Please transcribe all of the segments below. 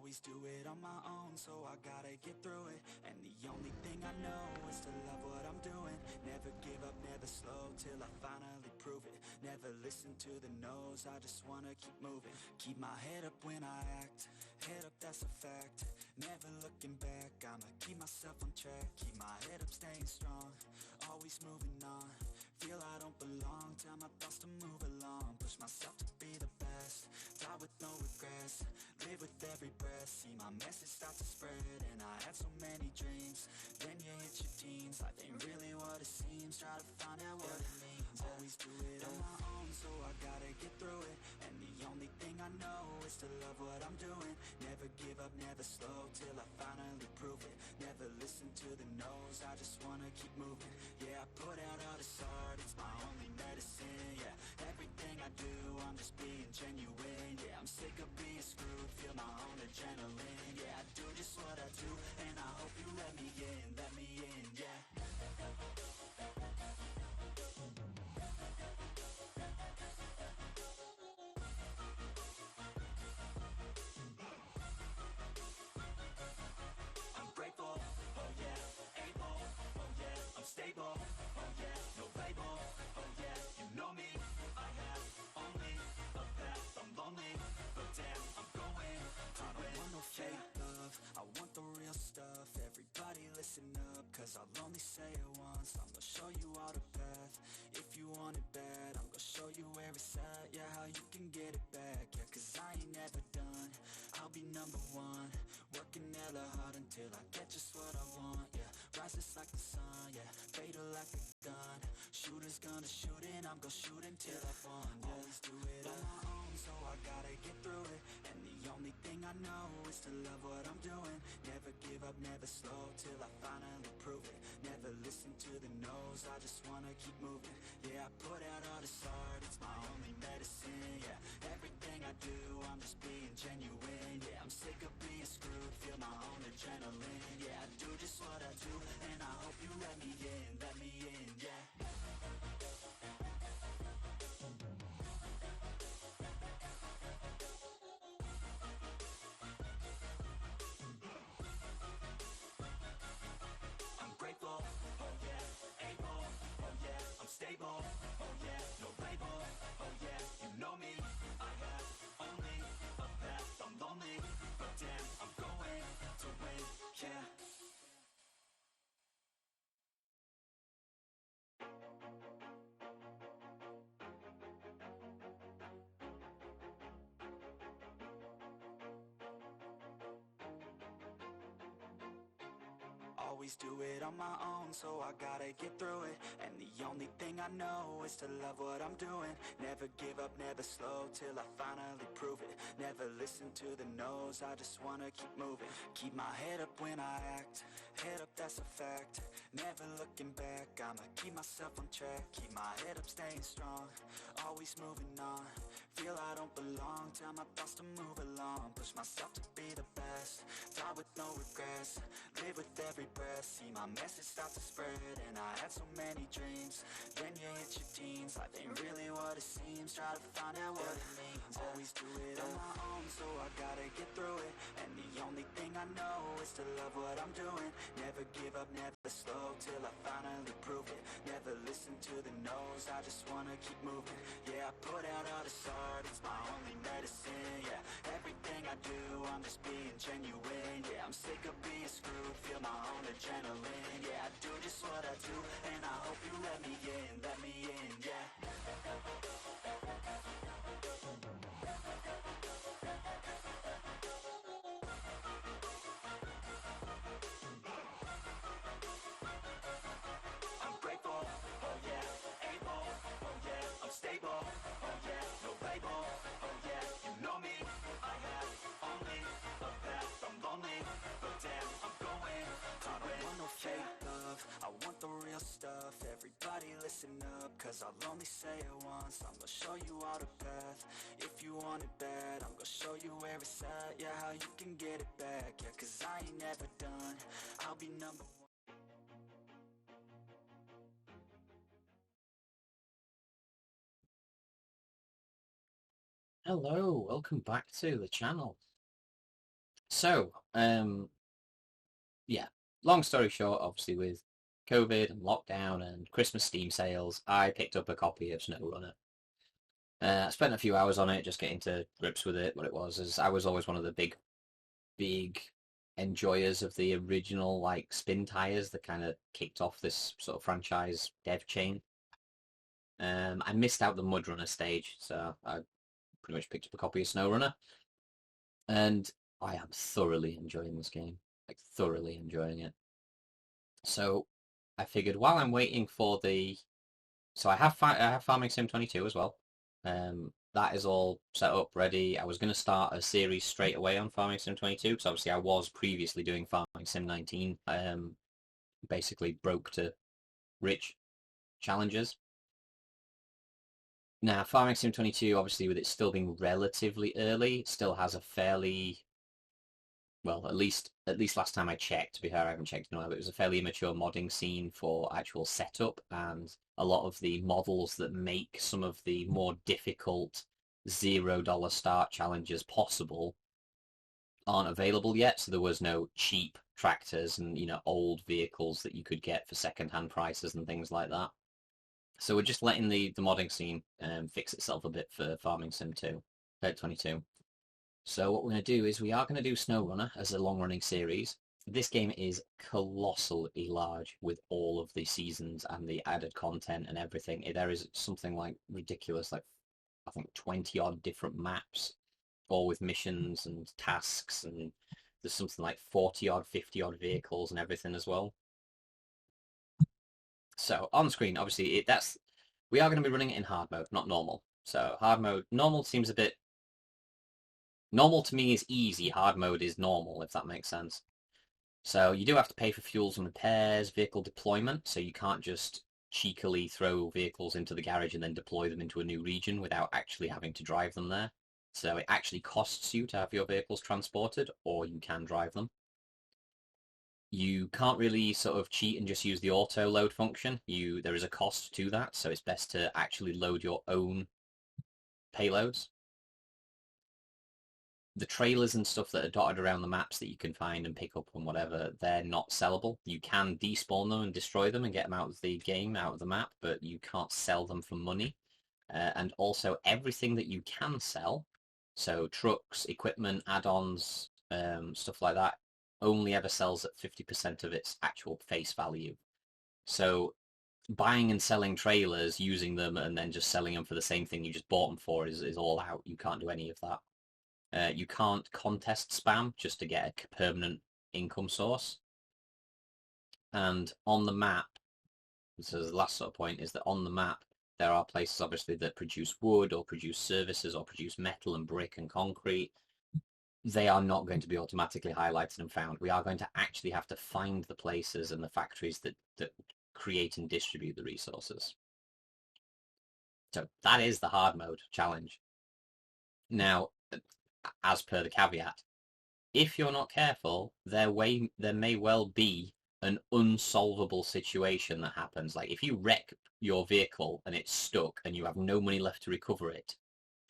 Always do it on my own, so I gotta get through it. And the only thing I know is to love what I'm doing. Never give up, never slow, till I finally prove it. Never listen to the no's, I just wanna keep moving. Keep my head up when I act, head up, that's a fact. Never looking back, I'ma keep myself on track. Keep my head up, staying strong, always moving on. Feel I don't belong, tell my thoughts to move along. Push myself to be the best, die with no regrets. Live with every breath, see my message start to spread. And I had so many dreams, then you hit your teens. Life ain't really what it seems, try to find out what it means. Always do it on my own, so I gotta get through it. And the only thing I know is to love what I'm doing. Never give up, never slow, till I finally prove it. Never listen to the no's, I just wanna keep moving. Yeah, I put out all this art, it's my only medicine. Yeah, everything I do, I'm just being genuine. Yeah, I'm sick of being screwed, feel my own adrenaline. Yeah, I do just what I do, and I hope you let me in, yeah. I'm grateful, oh yeah, able, oh yeah, I'm stable, oh yeah, no label, oh yeah, you know me, I have only a path, I'm lonely, but damn, I'm going to win. I don't want no fake love, I want the real stuff. Everybody listen up, cause I'll only say it once. I'm gonna show you all the path, if you want it bad. I'm gonna show you where it's at, yeah, how you can get it back. Yeah, cause I ain't never done, I'll be number one. Working hella hard until I get just what I want, yeah. Rises like the sun, yeah, fatal like a gun. Shooter's gonna shoot and I'm gonna shoot until I've won, yeah. Always do it on my own, so I gotta get through it. And the only thing I know is to love what I'm doing. Never give up, never slow, till I finally prove it. Never listen to the no's, I just wanna keep moving. Yeah, I put out all this art, it's my only medicine. Yeah, everything I do, I'm just being genuine. Yeah, I'm sick of being screwed, feel my own adrenaline. Yeah, I do just what I do, and I hope you let me in, yeah. I'm grateful, oh yeah, able, oh yeah, I'm stable, oh yeah, no label, oh yeah, you know me, I have only a path, I'm lonely, but damn, I'm going to win, yeah. Always do it on my own, so I gotta get through it. And the only thing I know is to love what I'm doing. Never give up, never slow, till I finally prove it. Never listen to the no's, I just wanna keep moving. Keep my head up when I act, head up, that's a fact. Never looking back, I'ma keep myself on track. Keep my head up, staying strong, always moving on. Feel I don't belong, tell my thoughts to move along. Push myself to be the best, die with no regrets. Live with every breath, see my message start to spread. And I had so many dreams, then you hit your teens. Life ain't really what it seems, try to find out what it means. Always do it on my own, so I gotta get through it. And the only thing I know is to love what I'm doing. Never give up, never slow, till I finally prove it. Never listen to the no's, I just wanna keep moving. Yeah, I put out all this art, it's my only medicine. Yeah, everything I do, I'm just being genuine. Yeah, I'm sick of being screwed, feel my own adrenaline. Yeah, I do just what I do, and I hope you let me in, yeah. I'm grateful, oh yeah, able, oh yeah, I'm stable, oh yeah, no label, oh yeah, you know me, I have only a path, I'm lonely, but damn, I'm going to win. I don't want no fake love, I want the real stuff. Everybody listen up, cause I'll only say it once. I'm gonna show you all the path, if you want it bad. I'm gonna show you where it's at, yeah, how you can get it back. Yeah, cause I ain't never done, I'll be number one. Hello, welcome back to the channel. So, yeah, long story short, obviously with COVID and lockdown and Christmas Steam sales, I picked up a copy of SnowRunner. I spent a few hours on it, just getting to grips with it. What it was is I was always one of the big enjoyers of the original like spin tires that kind of kicked off this sort of franchise dev chain. I missed out the Mudrunner stage, so I pretty much picked up a copy of SnowRunner, and I am thoroughly enjoying this game, like thoroughly enjoying it. So I figured while I'm waiting for the, so I have Farming Sim 22 as well. That is all set up, ready. I was going to start a series straight away on Farming Sim 22 because obviously I was previously doing Farming Sim 19, basically broke to rich challenges. Now, Farming Sim 22, obviously with it still being relatively early, still has a fairly, well, at least last time I checked, to be fair, I haven't checked in a while, but it was a fairly immature modding scene for actual setup, and a lot of the models that make some of the more difficult $0 start challenges possible aren't available yet, so there was no cheap tractors and, old vehicles that you could get for second-hand prices and things like that. So we're just letting the modding scene fix itself a bit for Farming Sim 2, 22. So what we're going to do is we are going to do SnowRunner as a long-running series. This game is colossally large with all of the seasons and the added content and everything. There is something like ridiculous, like I think 20 odd different maps, all with missions and tasks, and there's something like 40 odd, 50 odd vehicles and everything as well. So on screen, obviously, we are going to be running it in hard mode, not normal. So hard mode, normal seems a bit normal to me is easy, hard mode is normal, if that makes sense. So you do have to pay for fuels and repairs, vehicle deployment, so you can't just cheekily throw vehicles into the garage and then deploy them into a new region without actually having to drive them there. So it actually costs you to have your vehicles transported, or you can drive them. You can't really sort of cheat and just use the auto load function. There is a cost to that, so it's best to actually load your own payloads. The trailers and stuff that are dotted around the maps that you can find and pick up and whatever, they're not sellable. You can despawn them and destroy them and get them out of the game, out of the map, but you can't sell them for money. And also everything that you can sell, so trucks, equipment, add-ons, stuff like that, only ever sells at 50% of its actual face value. So buying and selling trailers, using them, and then just selling them for the same thing you just bought them for is all out. You can't do any of that. You can't contest spam just to get a permanent income source. And on the map, so the last sort of point is that on the map, there are places obviously that produce wood or produce services or produce metal and brick and concrete. They are not going to be automatically highlighted and found. We are going to actually have to find the places and the factories that create and distribute the resources. So that is the hard mode challenge. Now, as per the caveat, if you're not careful, there may well be an unsolvable situation that happens. Like if you wreck your vehicle and it's stuck and you have no money left to recover it,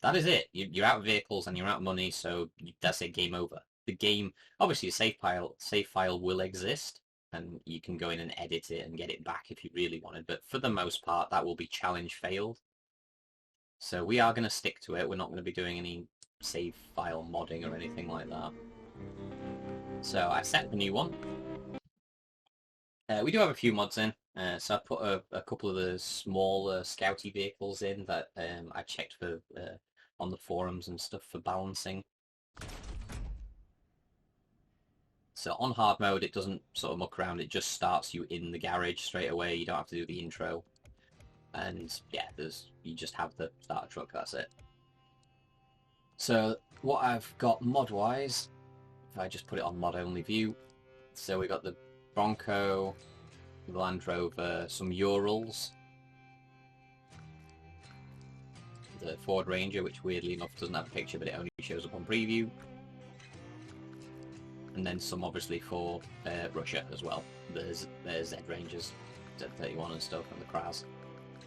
that is it. You're out of vehicles and you're out of money, so that's it, game over. The game, obviously a save file will exist, and you can go in and edit it and get it back if you really wanted, but for the most part, that will be challenge failed. So we are going to stick to it. We're not going to be doing any save file modding or anything like that. So I set the new one. We do have a few mods in. So I put a couple of the smaller scouty vehicles in that I checked for on the forums and stuff for balancing. So on hard mode, it doesn't sort of muck around. It just starts you in the garage straight away. You don't have to do the intro. And yeah, you just have the starter truck. That's it. So what I've got mod-wise, if I just put it on mod-only view, so we got the Bronco, the Land Rover, some Urals, the Ford Ranger, which weirdly enough doesn't have a picture, but it only shows up on preview, and then some obviously for Russia as well. There's Z Rangers, Z31 and stuff, and the Kraz.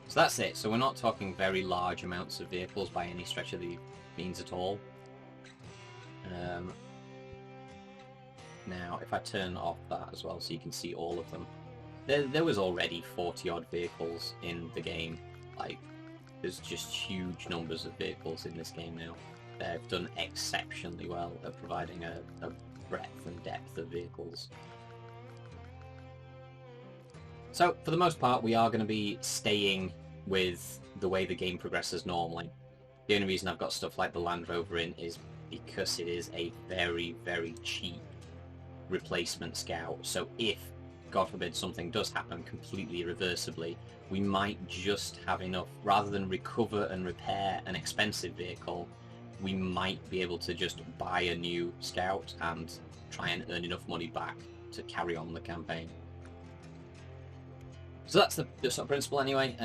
So that's it. So we're not talking very large amounts of vehicles by any stretch of the means at all. Now, if I turn off that as well so you can see all of them, there was already 40-odd vehicles in the game. Like, there's just huge numbers of vehicles in this game now. They've done exceptionally well at providing a breadth and depth of vehicles. So, for the most part, we are going to be staying with the way the game progresses normally. The only reason I've got stuff like the Land Rover in is because it is a very, very cheap replacement scout. So if, God forbid, something does happen completely irreversibly, we might just have enough, rather than recover and repair an expensive vehicle, we might be able to just buy a new scout and try and earn enough money back to carry on the campaign. So that's the sort of principle anyway.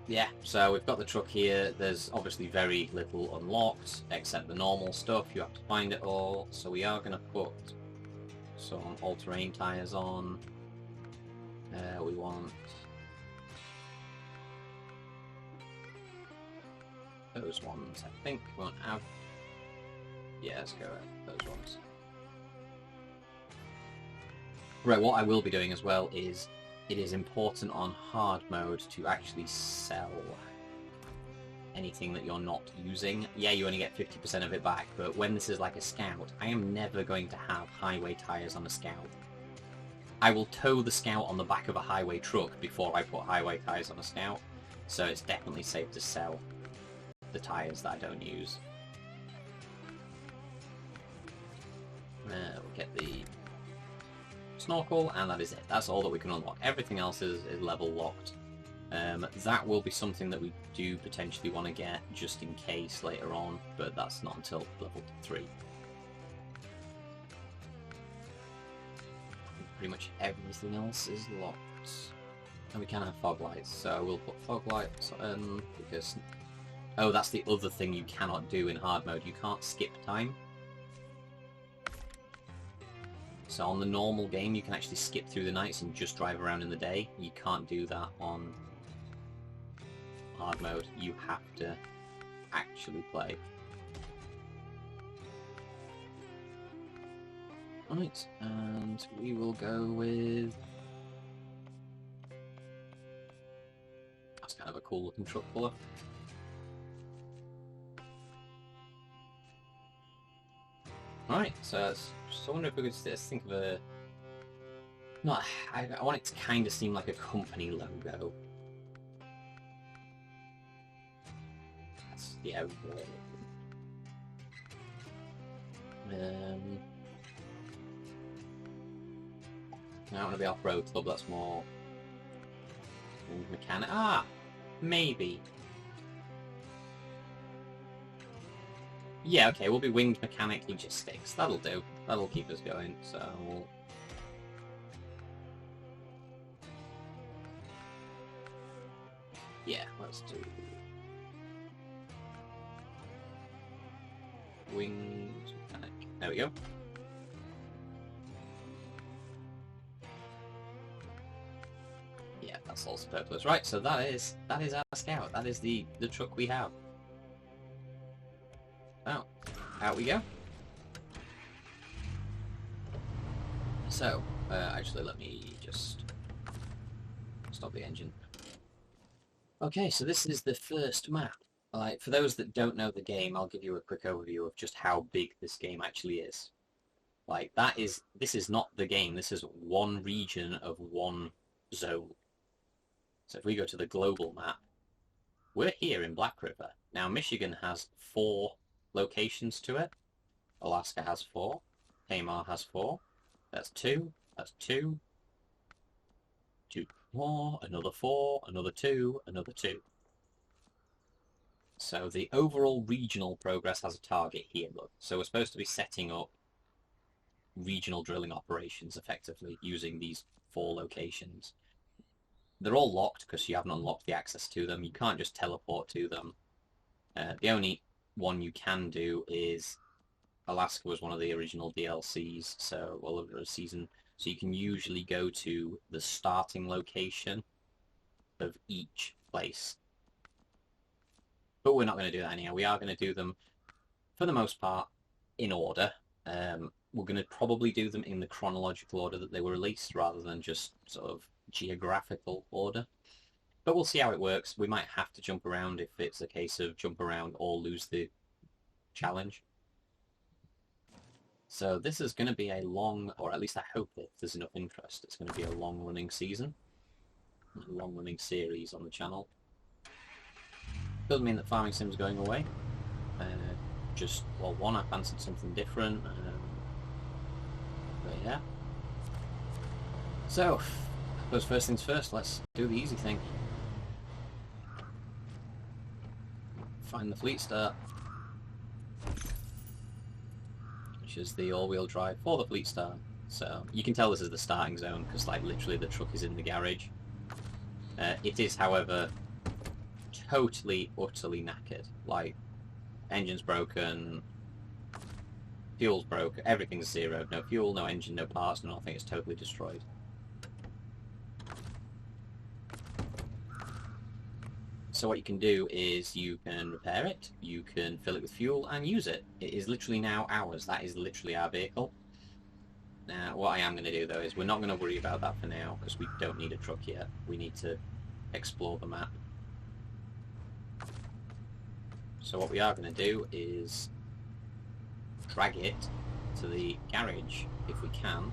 Yeah, so we've got the truck here. There's obviously very little unlocked, except the normal stuff. You have to find it all. So we are going to put some all-terrain tyres on. We want those ones, I think. We won't have... Yeah, let's go with those ones. Right, what I will be doing as well is it is important on hard mode to actually sell anything that you're not using. Yeah, you only get 50% of it back, but when this is like a scout, I am never going to have highway tyres on a scout. I will tow the scout on the back of a highway truck before I put highway tyres on a scout, so it's definitely safe to sell the tyres that I don't use. We'll get the snorkel, and that is it. That's all that we can unlock. Everything else is level locked. That will be something that we do potentially want to get just in case later on, but that's not until level 3. Pretty much everything else is locked. And we can have fog lights, so we'll put fog lights on because... Oh, that's the other thing you cannot do in hard mode. You can't skip time. So on the normal game, you can actually skip through the nights and just drive around in the day. You can't do that on hard mode. You have to actually play. Right, and we will go with... That's kind of a cool looking truck colour. Alright, so I wonder if we could just think of a... No, I want it to kind of seem like a company logo. That's, yeah. I want to be off-road club, that's more... mechanic. Ah! Maybe. Yeah, okay, we'll be winged mechanic logistics. That'll do. That'll keep us going, so... Yeah, let's do... winged mechanic. There we go. Yeah, that's all superfluous. Right, so that is our scout. That is the truck we have. Oh, out we go. So, actually let me just stop the engine. Okay, so this is the first map. Like, for those that don't know the game, I'll give you a quick overview of just how big this game actually is. Like, this is not the game, this is one region of one zone. So if we go to the global map, we're here in Black River. Now, Michigan has 4 locations to it. Alaska has 4. Tamar has 4. That's 2. That's 2. 2 more. Another 4. Another 2. Another 2. So the overall regional progress has a target here, look. So we're supposed to be setting up regional drilling operations effectively using these 4 locations. They're all locked because you haven't unlocked the access to them. You can't just teleport to them. The only one you can do is Alaska was one of the original DLCs, so all over a season. So you can usually go to the starting location of each place. But we're not going to do that anyhow. We are going to do them, for the most part, in order. we're going to probably do them in the chronological order that they were released rather than just sort of geographical order. But we'll see how it works. We might have to jump around if it's a case of jump around or lose the challenge. So this is going to be a long, or at least I hope if there's enough interest, it's going to be a long-running season, a long-running series on the channel. Doesn't mean that farming sim's going away. Just, well, one, I fancied something different. But yeah. So, I suppose first things first, let's do the easy thing. Find the fleet start. Which is the all-wheel drive for the fleet start. So, you can tell this is the starting zone, because like literally the truck is in the garage. It is, however, totally, utterly knackered. Like, engine's broken, fuel's broken, everything's zero. No fuel, no engine, no parts, no nothing. It's totally destroyed. So what you can do is you can repair it, you can fill it with fuel and use it. It is literally now ours. That is literally our vehicle. Now, what I am going to do though is we're not going to worry about that for now because we don't need a truck yet. We need to explore the map. So what we are going to do is drag it to the garage if we can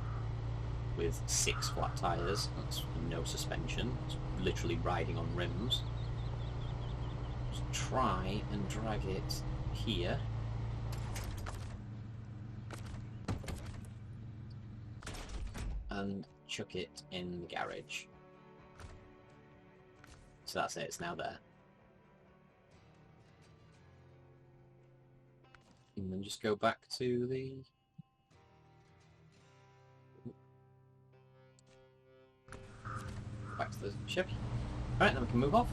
with 6 flat tyres. That's no suspension. It's literally riding on rims. Just try and drag it here. And chuck it in the garage. So that's it, it's now there. And then just go back to the... back to the ship. Alright, then we can move off.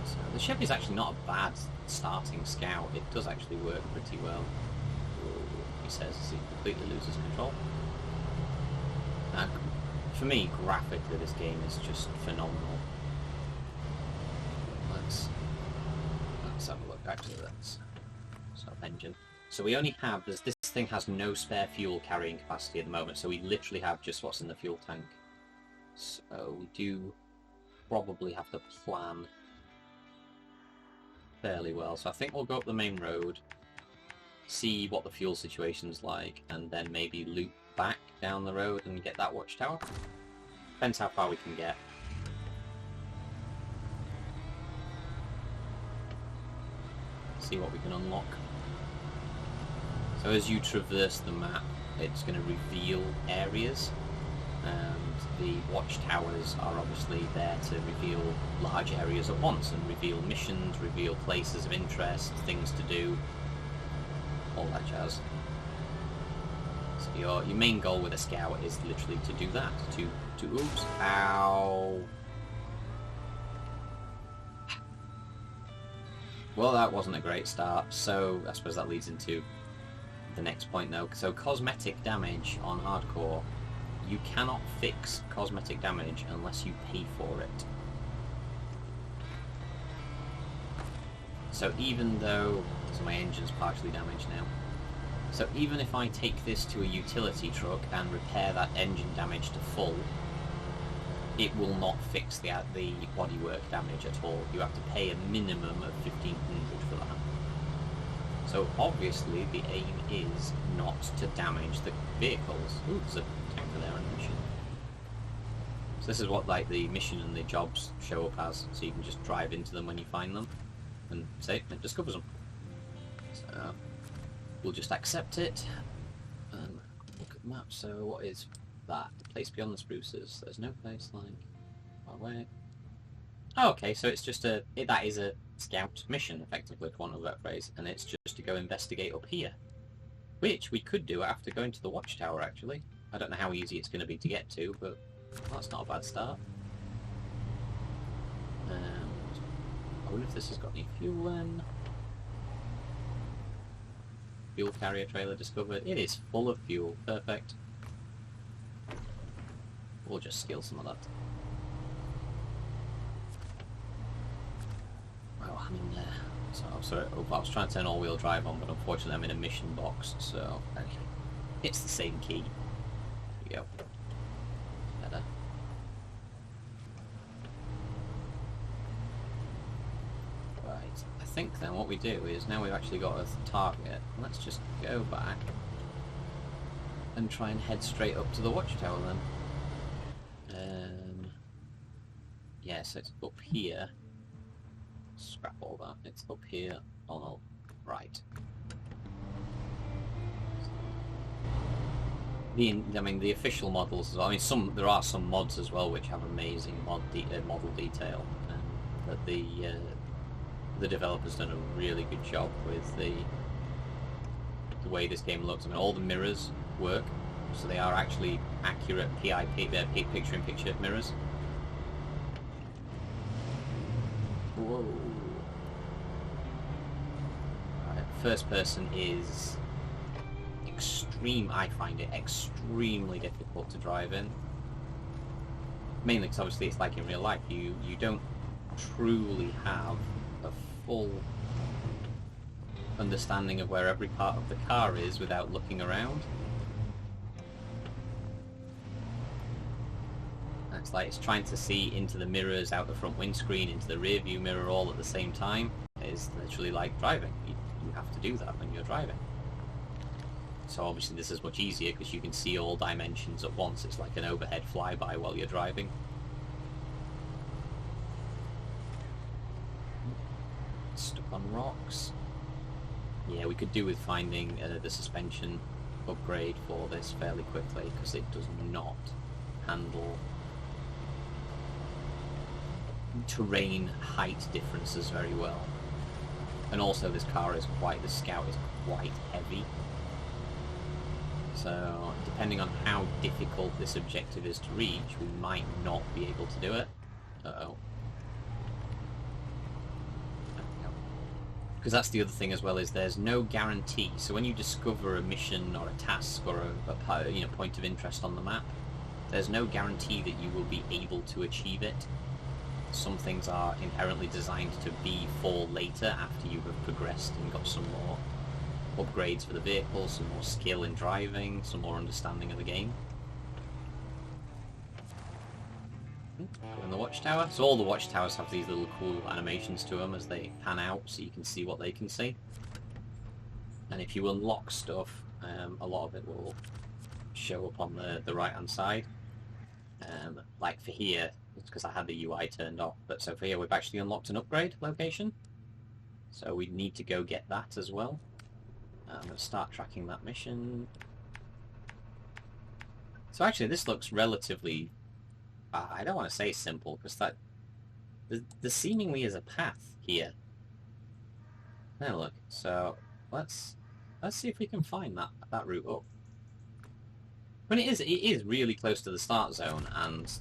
So the ship is actually not a bad starting scout. It does actually work pretty well. He says as he completely loses control. For me, graphically, this game is just phenomenal. Let's have a look. Actually, let's stop engine. So we only have this thing has no spare fuel carrying capacity at the moment. So we literally have just what's in the fuel tank. So we do probably have to plan fairly well. So I think we'll go up the main road, see what the fuel situation's like, and then maybe loop back down the road and get that watchtower. Depends how far we can get. See what we can unlock. So as you traverse the map, it's going to reveal areas, and the watchtowers are obviously there to reveal large areas at once and reveal missions, reveal places of interest, things to do, all that jazz. So your main goal with a scout is literally to do that, to oops, ow. Well, that wasn't a great start, so I suppose that leads into the next point though. So cosmetic damage on hardcore, you cannot fix cosmetic damage unless you pay for it. So even though, so my engine's partially damaged now, so even if I take this to a utility truck and repair that engine damage to full, it will not fix the bodywork damage at all. You have to pay a minimum of 1,500 for that. So obviously the aim is not to damage the vehicles. Ooh, there's a tanker there on the mission. So this is what like the mission and the jobs show up as, so you can just drive into them when you find them, and say it discovers them. So we'll just accept it and look at the map. So what is that? The place beyond the spruces. There's no place like far away. Oh, okay, so it's just that is a scout mission, effectively, for want of that phrase, and it's just to go investigate up here, which we could do after going to the watchtower. Actually, I don't know how easy it's going to be to get to, but well, that's not a bad start. I wonder if this has got any fuel then. Fuel carrier trailer discovered. It is full of fuel. Perfect. We'll just steal some of that. Well, I mean, So sorry, I was trying to turn all-wheel drive on, but unfortunately I'm in a mission box, so it's the same key. Here we go. Better. Right, I think then what we do is, now we've actually got a target, let's just go back and try and head straight up to the watchtower then. Yeah, so it's up here. Scrap all that. It's up here on the right. The official models as well. I mean, there are some mods as well which have amazing model detail, but the developers done a really good job with the way this game looks. I mean, all the mirrors work, so they are actually accurate PIP, they're picture-in-picture mirrors. Whoa. Right, first person is extreme. I find it extremely difficult to drive in. Mainly because obviously it's like in real life. You don't truly have a full understanding of where every part of the car is without looking around. It's like it's trying to see into the mirrors, out the front windscreen, into the rear view mirror all at the same time. It's literally like driving. You have to do that when you're driving. So obviously this is much easier because you can see all dimensions at once. It's like an overhead flyby while you're driving. Stuck on rocks. Yeah, we could do with finding the suspension upgrade for this fairly quickly because it does not handle terrain height differences very well. And also this car is the Scout is quite heavy. So depending on how difficult this objective is to reach, we might not be able to do it. Uh-oh. Because that's the other thing as well, is there's no guarantee. So when you discover a mission or a task or a point of interest on the map, there's no guarantee that you will be able to achieve it. Some things are inherently designed to be for later, after you have progressed and got some more upgrades for the vehicle, some more skill in driving, some more understanding of the game. Go in the watchtower. So all the watchtowers have these little cool animations to them as they pan out, so you can see what they can see. And if you unlock stuff, a lot of it will show up on the right hand side. Like for here, it's because I had the UI turned off, but so for here we've actually unlocked an upgrade location, so we need to go get that as well. I'm going to start tracking that mission. So actually this looks relatively, I don't want to say simple, because there seemingly is a path here. Now look, so let's see if we can find that route up. I mean, it is really close to the start zone, and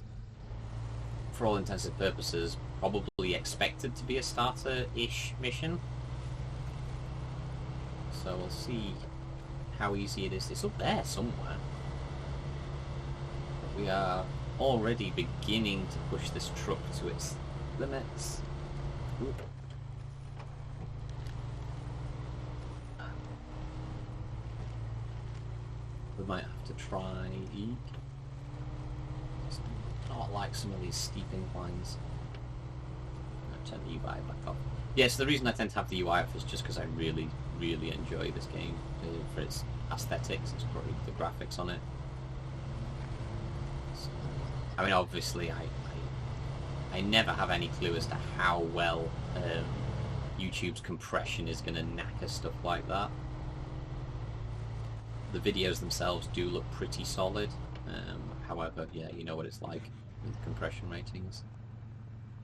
for all intents and purposes, probably expected to be a starter-ish mission. So we'll see how easy it is. It's up there somewhere. But we are already beginning to push this truck to its limits. Ooh. We might have to try... It's not like some of these steep inclines. I'll turn the UI back off. Yes, the reason I tend to have the UI off is just because I really enjoy this game for its aesthetics. It's probably the graphics on it. So, I mean, obviously, I never have any clue as to how well YouTube's compression is going to knacker stuff like that. The videos themselves do look pretty solid. However, yeah, you know what it's like with compression ratings.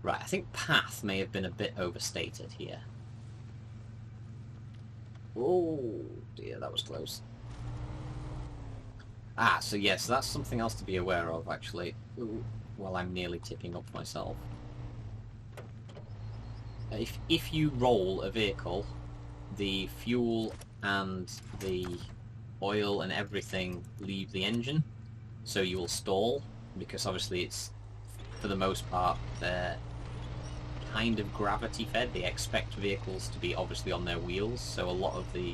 Right, I think path may have been a bit overstated here. Oh dear, that was close. Ah, so yes, that's something else to be aware of, actually. Ooh, well, I'm nearly tipping up myself. If you roll a vehicle, the fuel and the oil and everything leave the engine, so you will stall, because obviously it's, for the most part, they're kind of gravity fed. They expect vehicles to be obviously on their wheels, so a lot of the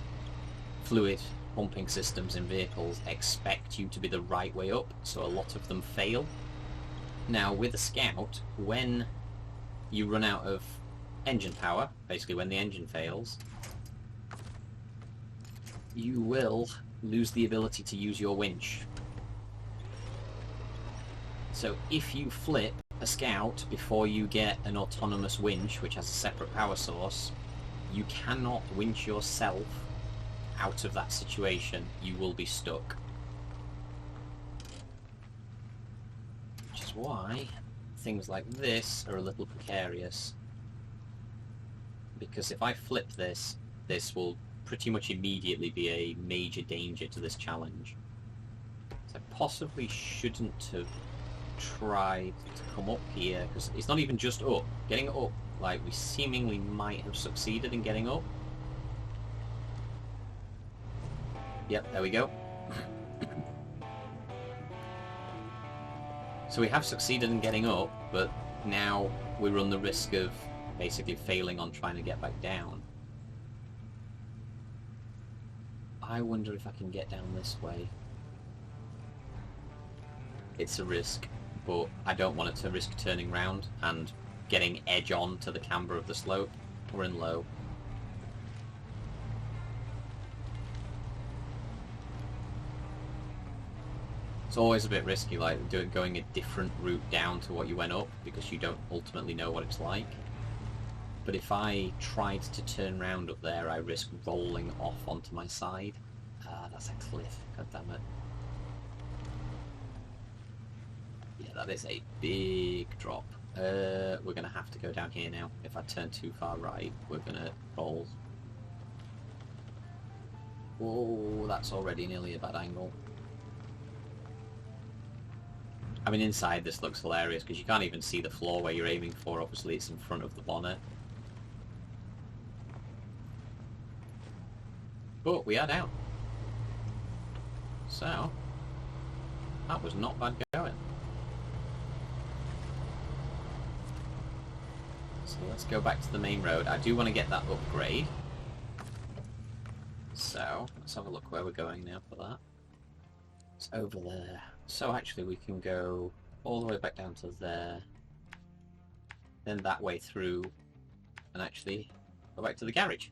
fluid pumping systems in vehicles expect you to be the right way up, so a lot of them fail. Now with a Scout, when you run out of engine power, basically when the engine fails, you will lose the ability to use your winch. So if you flip a Scout before you get an autonomous winch, which has a separate power source, you cannot winch yourself out of that situation. You will be stuck. Which is why things like this are a little precarious. Because if I flip this, this will pretty much immediately be a major danger to this challenge. So I possibly shouldn't have tried to come up here, because it's not even just up. Getting it up, like, we seemingly might have succeeded in getting up. Yep, there we go. So we have succeeded in getting up, but now we run the risk of basically failing on trying to get back down. I wonder if I can get down this way. It's a risk, but I don't want it to risk turning round and getting edge on to the camber of the slope. We're in low. It's always a bit risky, like going a different route down to what you went up, because you don't ultimately know what it's like. But if I tried to turn round up there, I risk rolling off onto my side. Ah, that's a cliff. God damn it. Yeah, that is a big drop. We're going to have to go down here now. If I turn too far right, we're going to roll. Whoa, that's already nearly a bad angle. I mean, inside this looks hilarious, because you can't even see the floor where you're aiming for. Obviously, it's in front of the bonnet. But we are down. So, that was not bad going. So let's go back to the main road. I do want to get that upgrade. So, let's have a look where we're going now for that. It's over there. So actually we can go all the way back down to there, then that way through, and actually go back to the garage.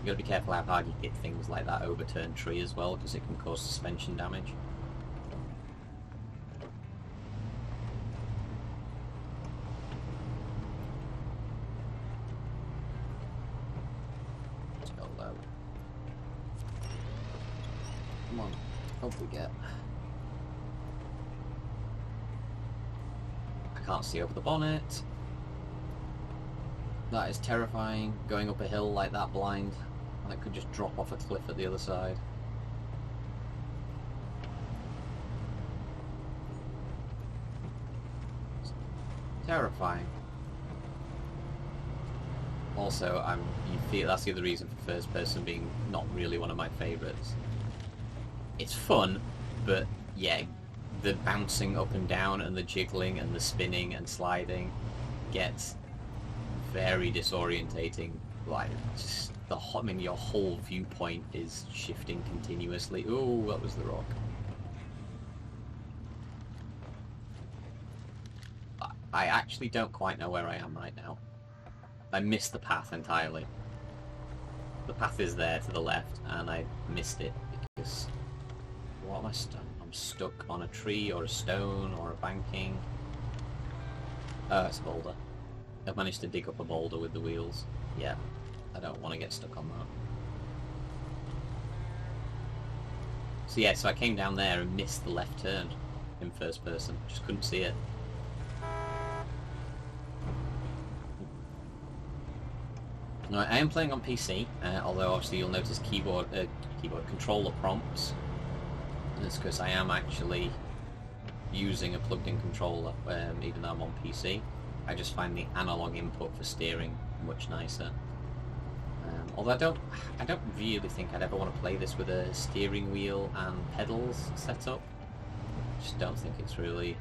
You gotta be careful how hard you hit things like that overturned tree as well, because it can cause suspension damage. Let's go low. Come on, hope we get. I can't see over the bonnet. That is terrifying, going up a hill like that blind. I could just drop off a cliff at the other side. Terrifying. Also, you feel that's the other reason for first person being not really one of my favourites. It's fun, but yeah, the bouncing up and down and the jiggling and the spinning and sliding gets very disorientating. Like, just I mean, your whole viewpoint is shifting continuously. Oh, that was the rock. I actually don't quite know where I am right now. I missed the path entirely. The path is there to the left, and I missed it because... What am I stuck? I'm stuck on a tree or a stone or a banking. Oh, it's a boulder. I've managed to dig up a boulder with the wheels. Yeah, I don't want to get stuck on that. So yeah, so I came down there and missed the left turn in first person. Just couldn't see it. Right, I am playing on PC, although obviously you'll notice keyboard controller prompts. And it's because I am actually using a plugged-in controller, even though I'm on PC. I just find the analog input for steering much nicer. Although I don't really think I'd ever want to play this with a steering wheel and pedals set up. Just don't think it's really...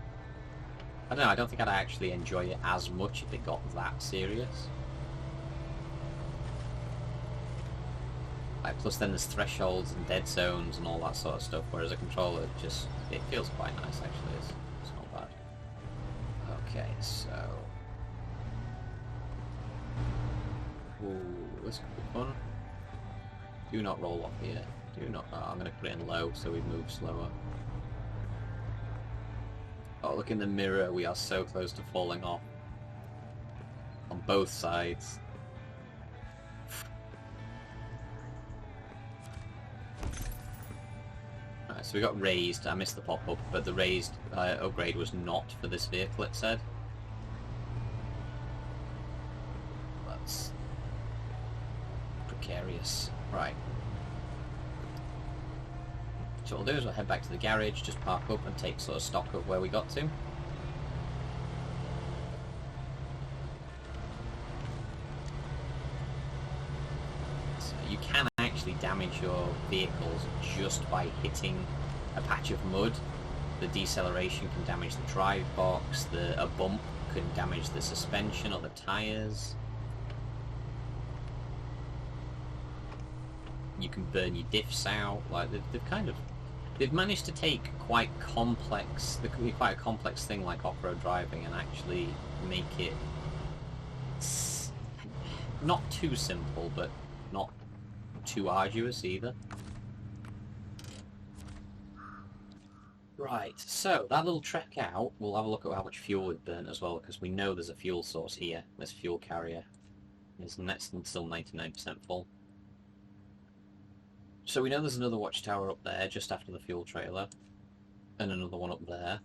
I don't know, I don't think I'd actually enjoy it as much if it got that serious. Like, plus then there's thresholds and dead zones and all that sort of stuff, whereas a controller just, it feels quite nice actually, it's not bad. Okay, so... Ooh, this could be fun. Do not roll off here. Do not... Oh, I'm going to put it in low so we move slower. Oh, look in the mirror, we are so close to falling off. On both sides. Right, so we got raised. I missed the pop-up, but the raised upgrade was not for this vehicle, it said. That's precarious. Right. So what we'll do is we'll head back to the garage, just park up and take sort of stock of where we got to. So you can actually damage your vehicles just by hitting a patch of mud. The deceleration can damage the drive box, a bump can damage the suspension or the tyres. You can burn your diffs out. Like they've managed to take quite a complex thing like off-road driving and actually make it not too simple, but not too arduous either. Right, so that little trek out, we'll have a look at how much fuel we've burnt as well, because we know there's a fuel source here, this fuel carrier. It's still 99% full. So we know there's another watchtower up there, just after the fuel trailer, and another one up there.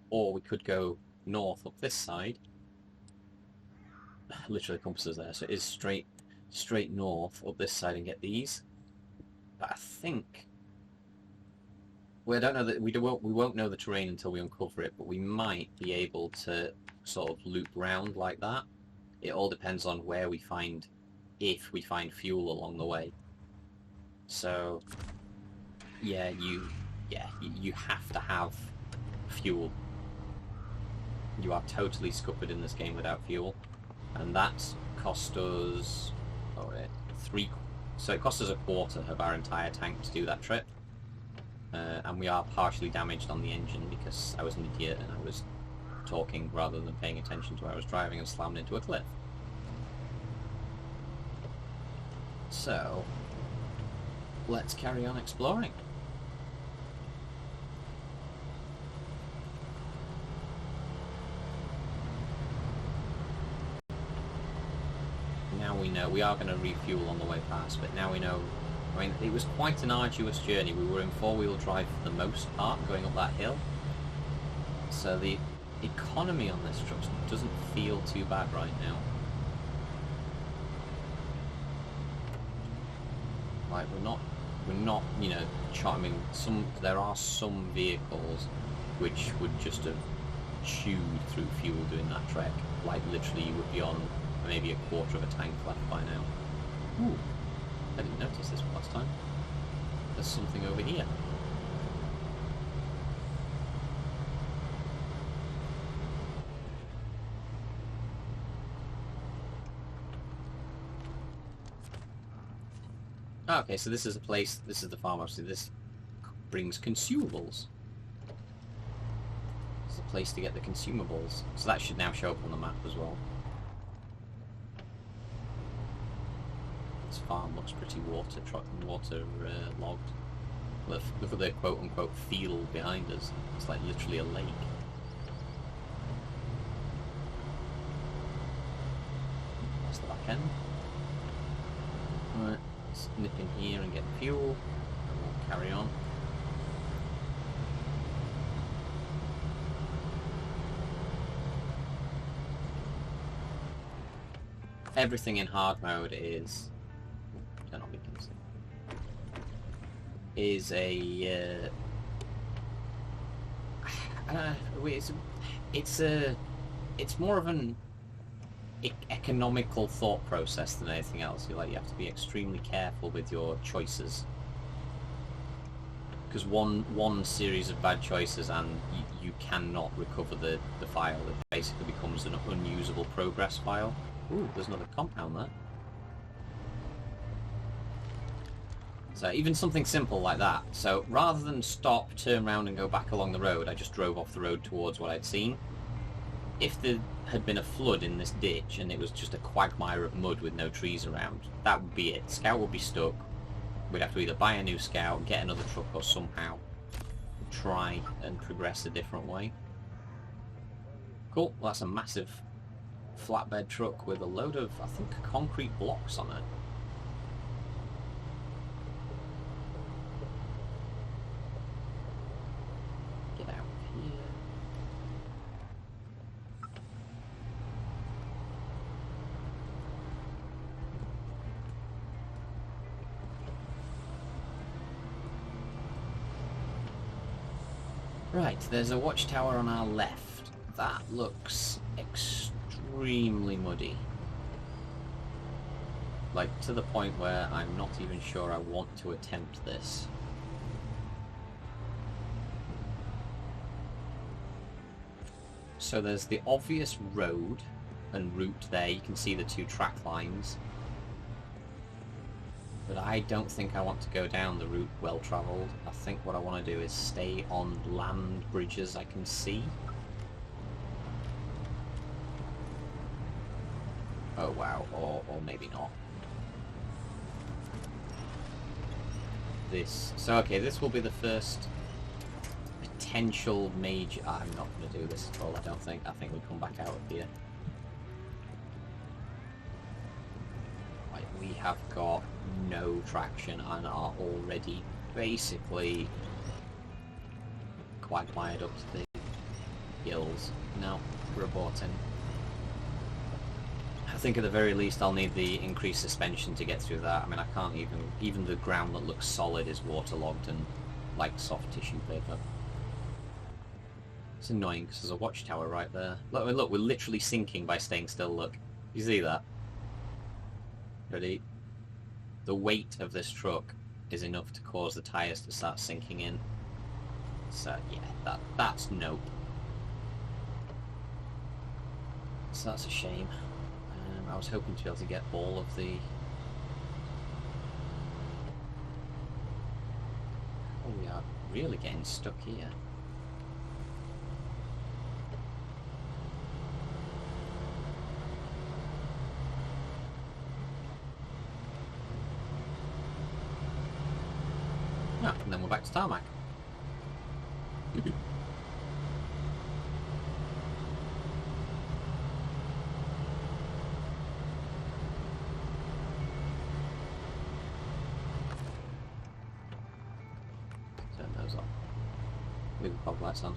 Or we could go north up this side. Literally compasses there, so it is straight north up this side and get these. But I think... Well, I don't know that we won't know the terrain until we uncover it, but we might be able to sort of loop round like that. It all depends on where we find... if we find fuel along the way. So yeah, you have to have fuel. You are totally scuppered in this game without fuel, and that's cost us so it cost us a quarter of our entire tank to do that trip, and we are partially damaged on the engine because I was an idiot and I was talking rather than paying attention to where I was driving and slammed into a cliff. So, let's carry on exploring. Now we know, we are going to refuel on the way past, but now we know, I mean, it was quite an arduous journey. We were in four-wheel drive for the most part, going up that hill. So the economy on this truck doesn't feel too bad right now. Like, we're not, you know, I mean, there are some vehicles which would just have chewed through fuel doing that trek. Like, literally, you would be on maybe a quarter of a tank left by now. Ooh, I didn't notice this last time. There's something over here. Okay, so this is a place, this is the farm, obviously. This brings consumables. It's a place to get the consumables. So that should now show up on the map as well. This farm looks pretty water logged. Look at the quote-unquote field behind us. It's like literally a lake. That's the back end. Right. Nip in here and get fuel, and we'll carry on. Everything in hard mode is... turn on beacons. Is a... It's more of an economical thought process than anything else. You have to be extremely careful with your choices, because one series of bad choices and you cannot recover the file. It basically becomes an unusable progress file. Ooh, there's another compound there. So even something simple like that. So rather than stop, turn around and go back along the road, I just drove off the road towards what I'd seen. If there had been a flood in this ditch and it was just a quagmire of mud with no trees around, that would be it. Scout would be stuck. We'd have to either buy a new Scout, get another truck, or somehow try and progress a different way. Cool, well, that's a massive flatbed truck with a load of, I think, concrete blocks on it. Get out of here. Right, there's a watchtower on our left. That looks extremely muddy. Like, to the point where I'm not even sure I want to attempt this. So there's the obvious road and route there. You can see the two track lines. But I don't think I want to go down the route well travelled. I think what I want to do is stay on land bridges I can see. Oh wow, or maybe not. So okay, this will be the first potential major... I'm not going to do this at all, I don't think. I think we come back out of here. Right, we have got no traction and are already basically quagmired up to the gills. No, we're aborting. I think at the very least I'll need the increased suspension to get through that. I mean, I can't even the ground that looks solid is waterlogged and like soft tissue paper. It's annoying because there's a watchtower right there. Look, we're literally sinking by staying still, look. You see that? Ready? The weight of this truck is enough to cause the tyres to start sinking in. So yeah, that's nope. So that's a shame. I was hoping to be able to get all of the... Oh, we are really getting stuck here. Oh, and then we're back to tarmac. Turn those off. Leave the fog lights on.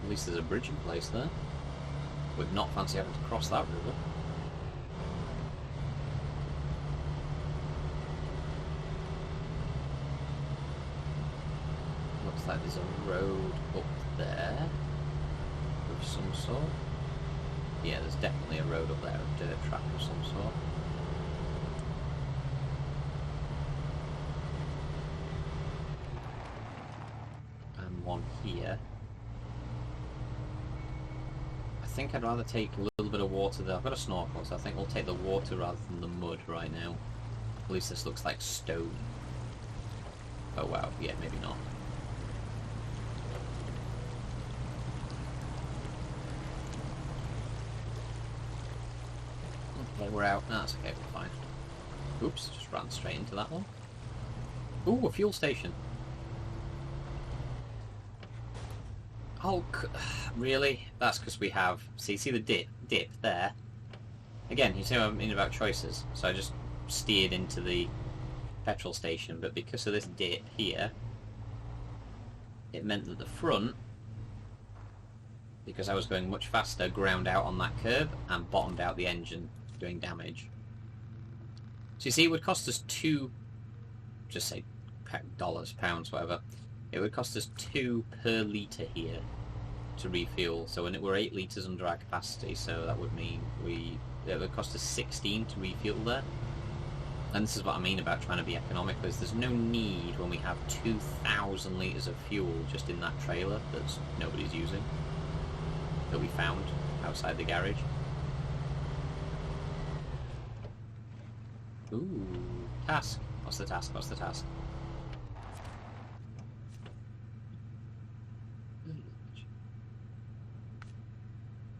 At least there's a bridge in place there. Would not fancy having to cross that river. Looks like there's a road up there of some sort. Yeah, there's definitely a road up there, a dirt track of some sort. And one here. I think I'd rather take a little bit of water there. I've got a snorkel, so I think we'll take the water rather than the mud right now. At least this looks like stone. Oh wow, yeah, maybe not. Okay, we're out. No, that's okay, we're fine. Oops, just ran straight into that one. Ooh, a fuel station. Oh, really? That's because we have... See the dip there? Again, you see what I mean about choices. So I just steered into the petrol station, but because of this dip here, it meant that the front, because I was going much faster, ground out on that curb and bottomed out the engine doing damage. So you see, it would cost us just say dollars, pounds, whatever. It would cost us 2 per litre here to refuel. So when we're 8 litres under our capacity, so that would mean it would cost us 16 to refuel there. And this is what I mean about trying to be economical, is there's no need when we have 2,000 litres of fuel just in that trailer that nobody's using, that we found outside the garage. Ooh, task. What's the task? What's the task?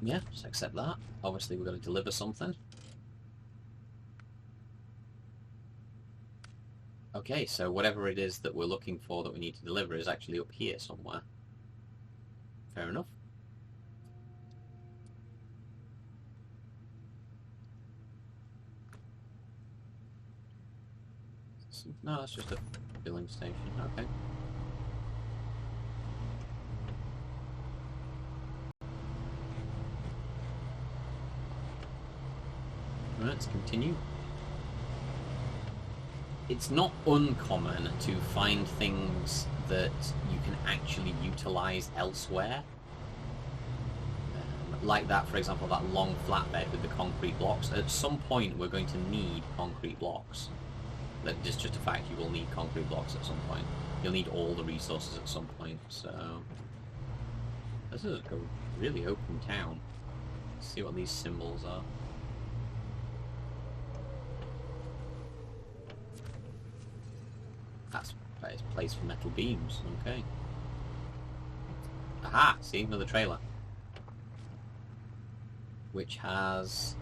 Yeah, just accept that. Obviously we're going to deliver something. Okay, so whatever it is that we're looking for that we need to deliver is actually up here somewhere. Fair enough. No, that's just a filling station. Okay. Let's continue. It's not uncommon to find things that you can actually utilize elsewhere. Like that, for example, that long flatbed with the concrete blocks. At some point, we're going to need concrete blocks. That's just a fact, you will need concrete blocks at some point. You'll need all the resources at some point, so... This is a really open town. Let's see what these symbols are. That's a place for metal beams, okay. Aha! See, another trailer. Which has,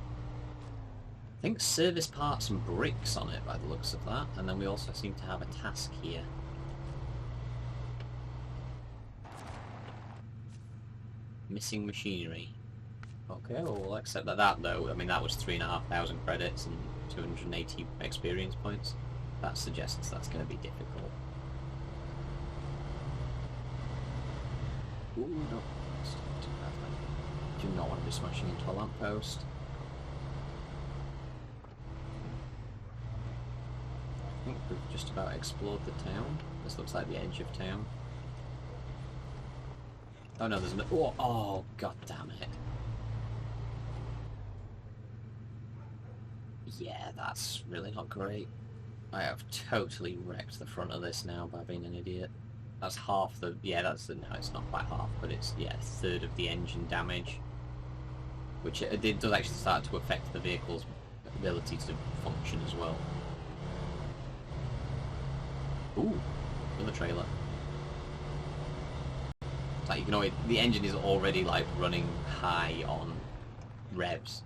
I think, service parts and bricks on it by the looks of that. And then we also seem to have a task here. Missing machinery. Okay, well, we'll accept that though. I mean, that was 3,500 credits and 280 experience points. That suggests that's going to be difficult. Ooh, no. Do not want to be smashing into a lamppost. I think we've just about explored the town. This looks like the edge of town. Oh no, there's no... Oh, god damn it. Yeah, that's really not great. I have totally wrecked the front of this now by being an idiot. That's half the... Yeah, that's the... No, it's not quite half, but it's, yeah, a third of the engine damage. Which it does actually start to affect the vehicle's ability to function as well. Ooh, another trailer. It's like you can always... The engine is already, like, running high on revs.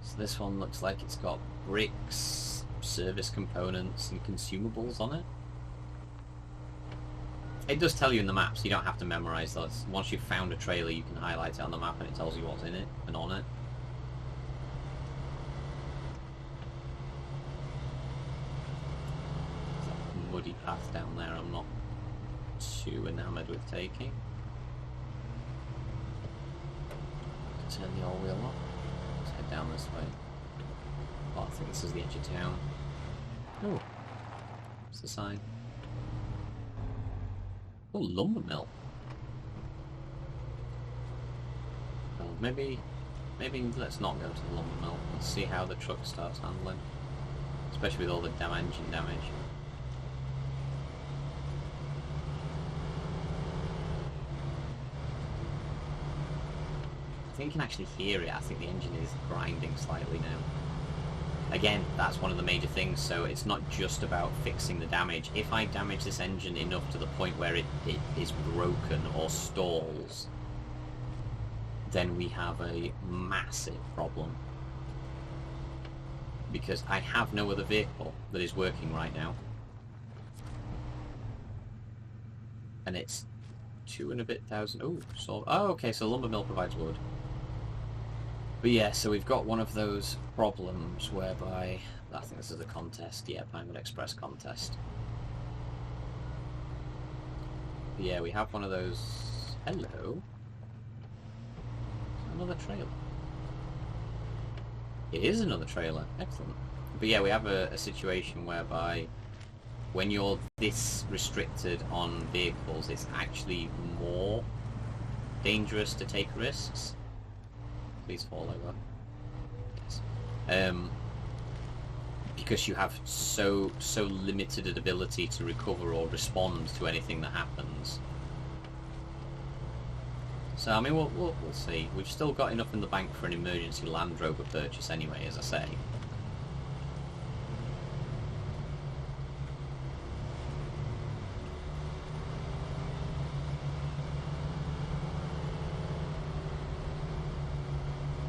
So this one looks like it's got bricks, service components, and consumables on it. It does tell you in the map, so you don't have to memorize those. Once you've found a trailer, you can highlight it on the map and it tells you what's in it and on it. There's a muddy path down there I'm not too enamoured with taking. Turn the all-wheel off. Let's head down this way. Oh, I think this is the edge of town. Oh, what's the sign? Oh, lumber mill. Well, maybe let's not go to the lumber mill. Let's see how the truck starts handling. Especially with all the engine damage. I think you can actually hear it. I think the engine is grinding slightly now. Again, that's one of the major things, so it's not just about fixing the damage. If I damage this engine enough to the point where it is broken or stalls, then we have a massive problem. Because I have no other vehicle that is working right now. And it's 2 and a bit thousand... Oh, so, oh, okay, so lumber mill provides wood. But yeah, so we've got one of those problems whereby, I think this is a contest, yeah, Pinewood Express contest. But yeah, we have one of those... Hello? Another trailer. It is another trailer. Excellent. But yeah, we have a situation whereby when you're this restricted on vehicles, it's actually more dangerous to take risks. Please fall over. Yes. Because you have so limited an ability to recover or respond to anything that happens. So I mean, we'll see. We've still got enough in the bank for an emergency Land Rover purchase anyway, as I say.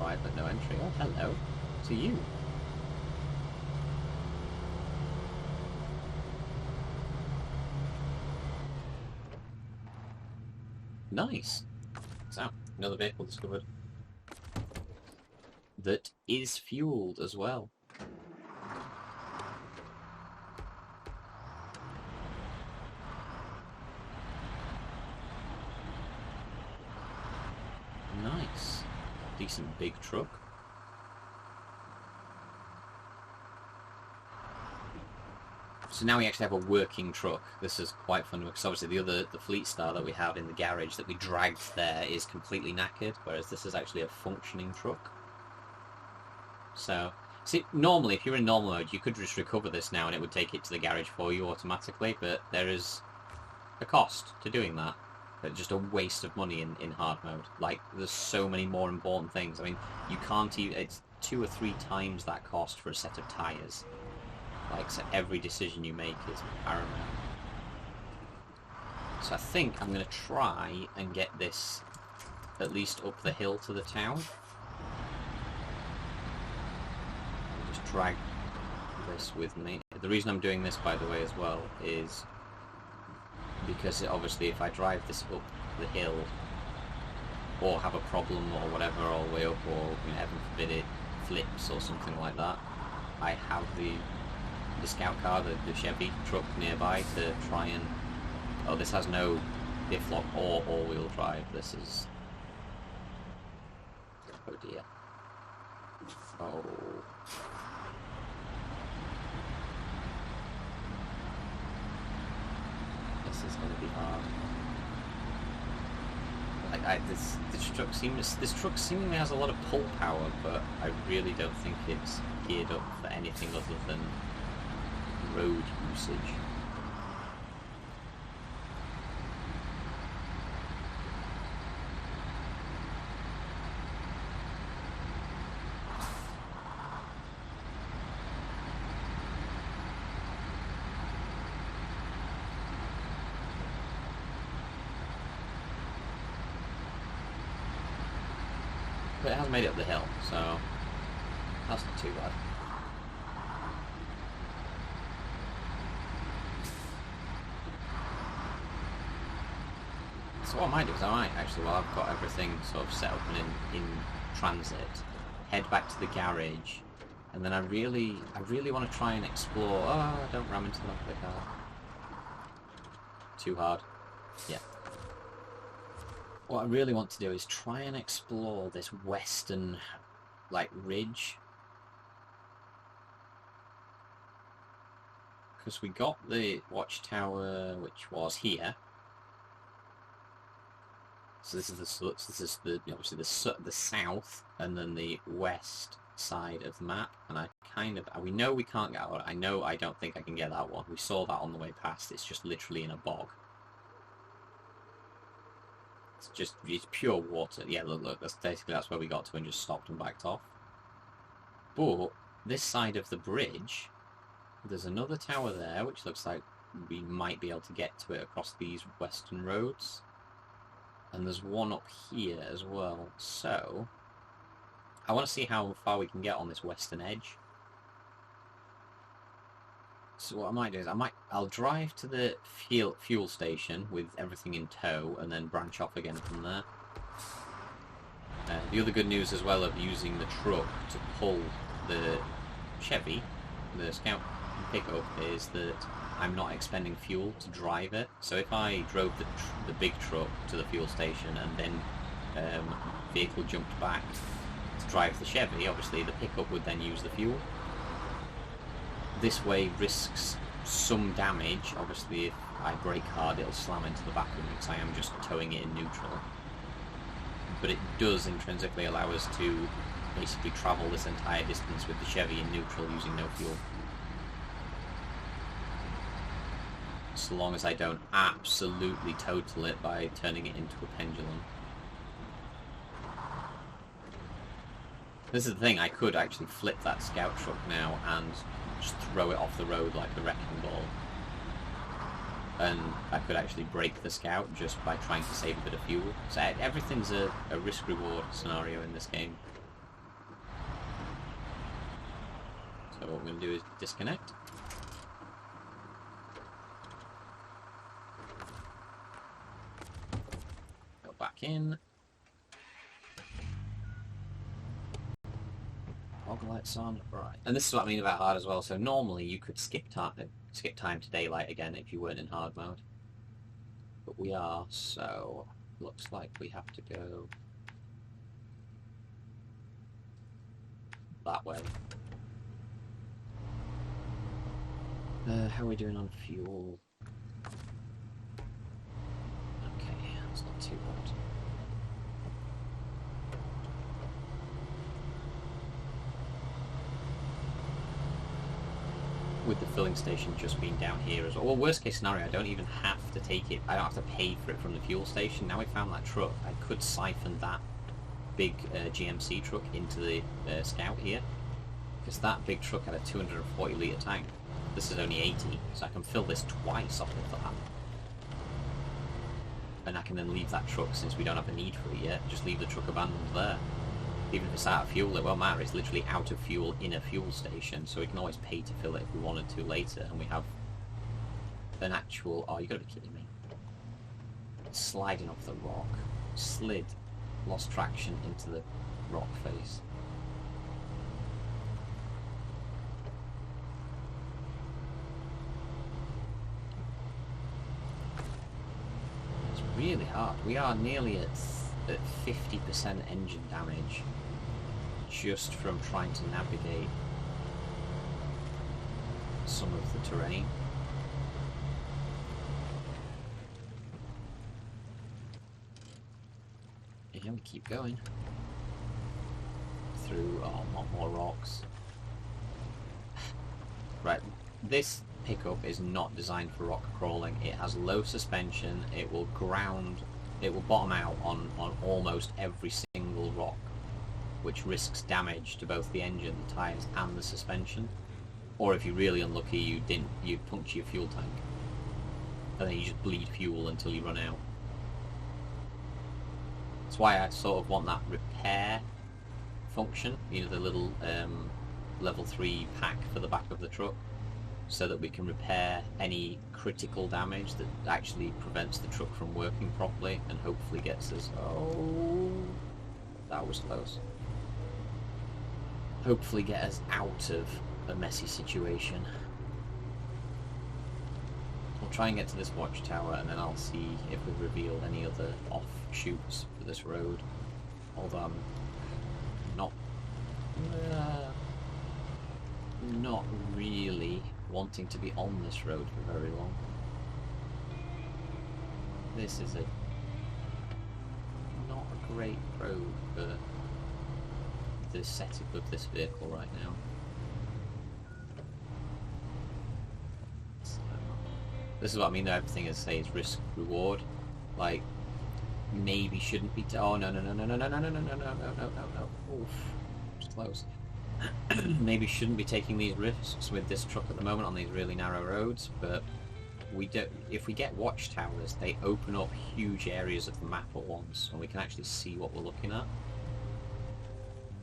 Right, but no entry. Oh, hello to you. Nice. So, another vehicle discovered. That is fueled as well. Nice. Decent big truck. So now we actually have a working truck. This is quite fun because obviously the Fleet Star that we have in the garage that we dragged there is completely knackered, whereas this is actually a functioning truck. So, see, normally if you're in normal mode, you could just recover this now and it would take it to the garage for you automatically, but there is a cost to doing that. It's just a waste of money in hard mode. Like, there's so many more important things. I mean, you can't even... It's 2 or 3 times that cost for a set of tyres. Like, so every decision you make is paramount. So I think I'm going to try and get this at least up the hill to the town. I'll just drag this with me. The reason I'm doing this, by the way, as well, is because obviously if I drive this up the hill, or have a problem or whatever all the way up, or heaven forbid it flips or something like that, I have the scout car, the Chevy truck nearby to try and... Oh, this has no diff lock or all-wheel drive. This is... Oh dear. Oh. This is going to be hard. Like, this truck seemingly has a lot of pull power, but I really don't think it's geared up for anything other than road usage. But it has made it up the hill, so that's not too bad. So what I might do is I might actually, while I've got everything sort of set up and in transit, head back to the garage, and then I really want to try and explore... Oh, don't ram into the car. Too hard. Yeah. What I really want to do is try and explore this western, like, ridge. Because we got the watchtower, which was here. So this is the obviously the south and then the west side of the map, and we know we can't get out. I don't think I can get that one. We saw that on the way past. It's just literally in a bog. It's pure water. Yeah, look, that's where we got to and just stopped and backed off. But this side of the bridge, there's another tower there, which looks like we might be able to get to it across these western roads. And there's one up here as well. So I want to see how far we can get on this western edge. So what I might do is I'll drive to the fuel station with everything in tow and then branch off again from there. The other good news as well of using the truck to pull the Chevy, the Scout pickup, is that I'm not expending fuel to drive it. So if I drove the big truck to the fuel station and then vehicle jumped back, to drive the Chevy, obviously the pickup would then use the fuel. This way risks some damage. Obviously if I brake hard it'll slam into the back of me because I am just towing it in neutral. But it does intrinsically allow us to basically travel this entire distance with the Chevy in neutral using no fuel. So long as I don't absolutely total it by turning it into a pendulum. This is the thing, I could actually flip that scout truck now and just throw it off the road like a wrecking ball. And I could actually break the scout just by trying to save a bit of fuel. So everything's a risk-reward scenario in this game. So what we're going to do is disconnect. Go back in. Fog lights on, right. And this is what I mean about hard as well. So normally you could skip time to daylight again if you weren't in hard mode. But we are, so looks like we have to go that way. How are we doing on fuel? Okay, that's not too bad. With the filling station just being down here as well. Well, worst case scenario, I don't even have to take it. I don't have to pay for it from the fuel station. Now we found that truck, I could siphon that big GMC truck into the Scout here. Because that big truck had a 240 litre tank. This is only 80, so I can fill this twice off of that. And I can then leave that truck, since we don't have a need for it yet, just leave the truck abandoned there. Even if it's out of fuel, it won't matter. It's literally out of fuel in a fuel station, so we can always pay to fill it if we wanted to later. And we have an actual... Oh, you gotta be kidding me. Sliding off the rock. Slid. Lost traction into the rock face. It's really hard. We are nearly at 50% engine damage just from trying to navigate some of the terrain. Yeah, we keep going through a lot more rocks. Right, this pickup is not designed for rock crawling. It has low suspension. It will bottom out on almost every single rock, which risks damage to both the engine, the tyres and the suspension. Or if you're really unlucky, you puncture your fuel tank. And then you just bleed fuel until you run out. That's why I sort of want that repair function, you know, the little level 3 pack for the back of the truck, so that we can repair any critical damage that actually prevents the truck from working properly and hopefully gets us... Oh, that was close. Hopefully get us out of a messy situation. We'll try and get to this watchtower and then I'll see if we've revealed any other offshoots for this road. Although I'm not really wanting to be on this road for very long. This is not a great road for the setup of this vehicle right now. So, this is what I mean though, everything is risk reward. Like, maybe shouldn't be... Oh, no. Oof, it's close. Maybe shouldn't be taking these risks with this truck at the moment on these really narrow roads, but we don't. If we get watchtowers, they open up huge areas of the map at once, and we can actually see what we're looking at.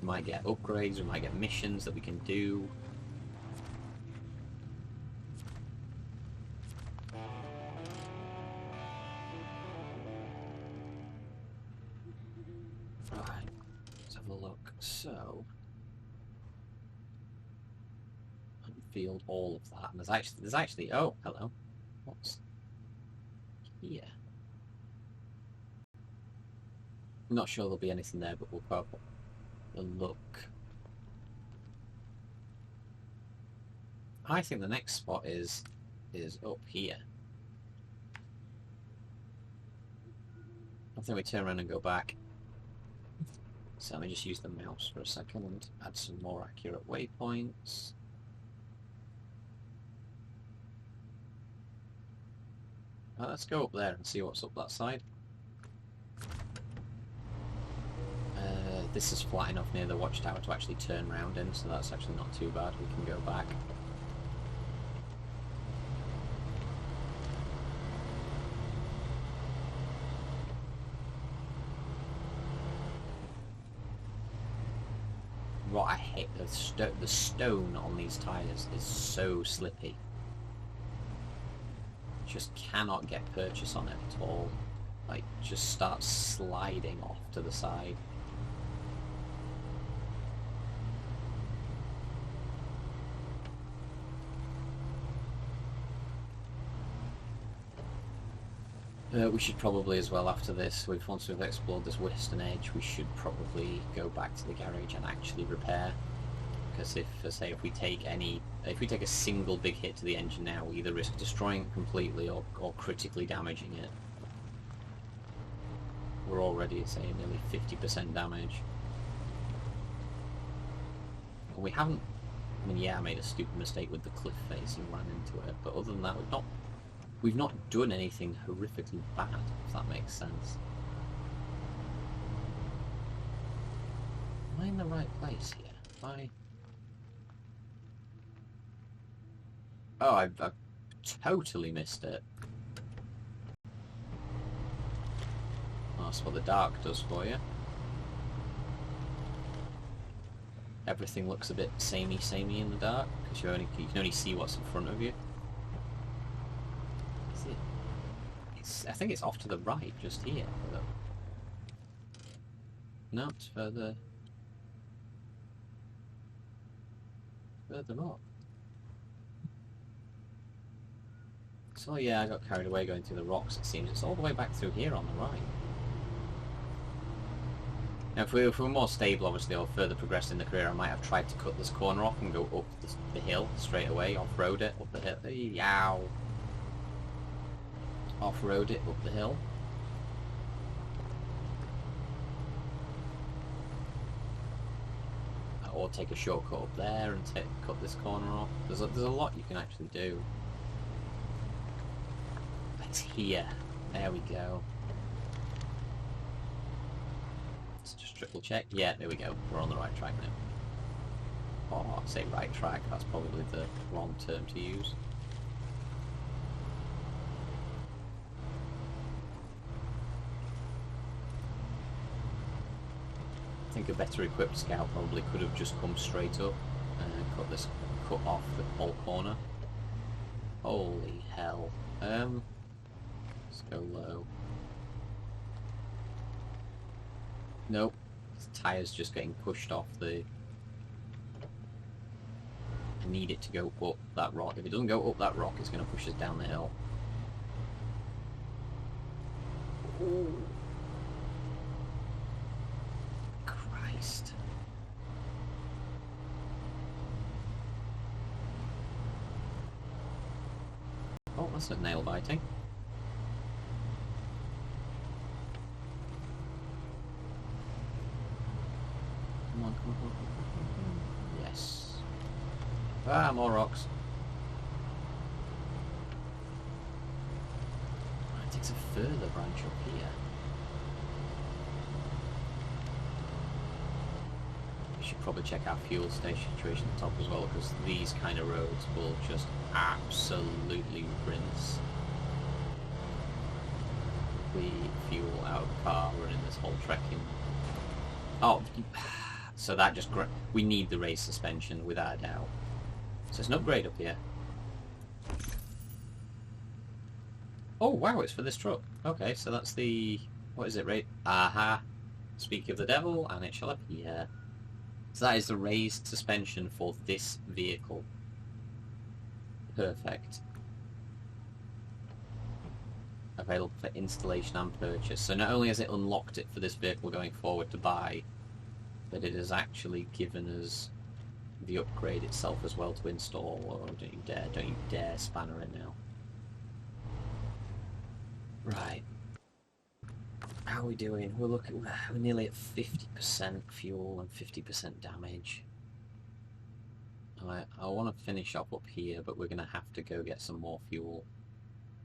We might get upgrades, we might get missions that we can do. Right, let's have a look. So... field all of that, and there's actually oh, hello, what's here? I'm not sure there'll be anything there, but we'll purple. a look. I think the next spot is up here. I think we turn around and go back. So let me just use the mouse for a second and add some more accurate waypoints. Let's go up there and see what's up that side. This is flat enough near the watchtower to actually turn round in, so that's actually not too bad. We can go back. What I hate, the stone on these tyres is so slippy. Just cannot get purchase on it at all. Like, just starts sliding off to the side. We should probably as well, after this, once we've explored this western edge, we should probably go back to the garage and actually repair. Because if we take a single big hit to the engine now, we either risk destroying it completely or critically damaging it. We're already, say, nearly 50% damage. And we haven't... I mean, yeah, I made a stupid mistake with the cliff face and ran into it, but other than that, we've not done anything horrifically bad, if that makes sense. Am I in the right place here? Oh, I've totally missed it. That's what the dark does for you. Everything looks a bit samey in the dark, because you can only see what's in front of you. I think it's off to the right, just here. No, it's further up. So yeah, I got carried away going through the rocks, it seems. It's all the way back through here on the right. Now, if we were more stable, obviously, or further progressed in the career, I might have tried to cut this corner off and go up the hill straight away, off-road it up the hill. Yow! Off-road it up the hill. Or take a shortcut up there and cut this corner off. There's a lot you can actually do. It's here. There we go. Let's just triple check. Yeah, there we go. We're on the right track now. Or I say right track, that's probably the wrong term to use. I think a better equipped scout probably could have just come straight up and cut off the whole corner. Holy hell. Let's go low. Nope. This tire's just getting pushed off the... I need it to go up that rock. If it doesn't go up that rock, it's going to push us down the hill. Ooh. Christ. Oh, that's a nail biting. Come on, come on, come on, come on. Yes. Ah, more rocks. It takes a further branch up here. We should probably check our fuel station situation at the top as well, because these kind of roads will just absolutely rinse. We fuel out of the car, we're in this whole trekking. Oh, so that just... We need the race suspension, without a doubt. So it's an upgrade up here. Oh, wow, it's for this truck. Okay, so that's the... What is it, right? Aha. Speak of the devil, and it shall appear. So that is the raised suspension for this vehicle. Perfect. Available for installation and purchase. So not only has it unlocked it for this vehicle going forward to buy, that it has actually given us the upgrade itself as well to install. Oh, don't you dare spanner it now. Right. How are we doing? We're nearly at 50% fuel and 50% damage. I want to finish up here, but we're going to have to go get some more fuel.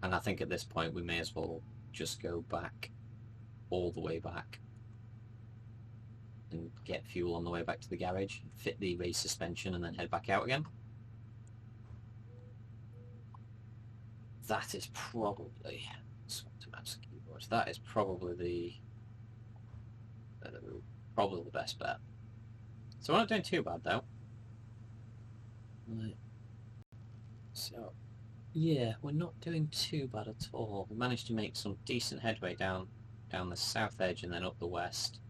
And I think at this point we may as well just go back, all the way back, and get fuel on the way back to the garage, fit the race suspension, and then head back out again. That is probably... That is probably the best bet. So we're not doing too bad though. Right. So yeah, we're not doing too bad at all. We managed to make some decent headway down the south edge and then up the west.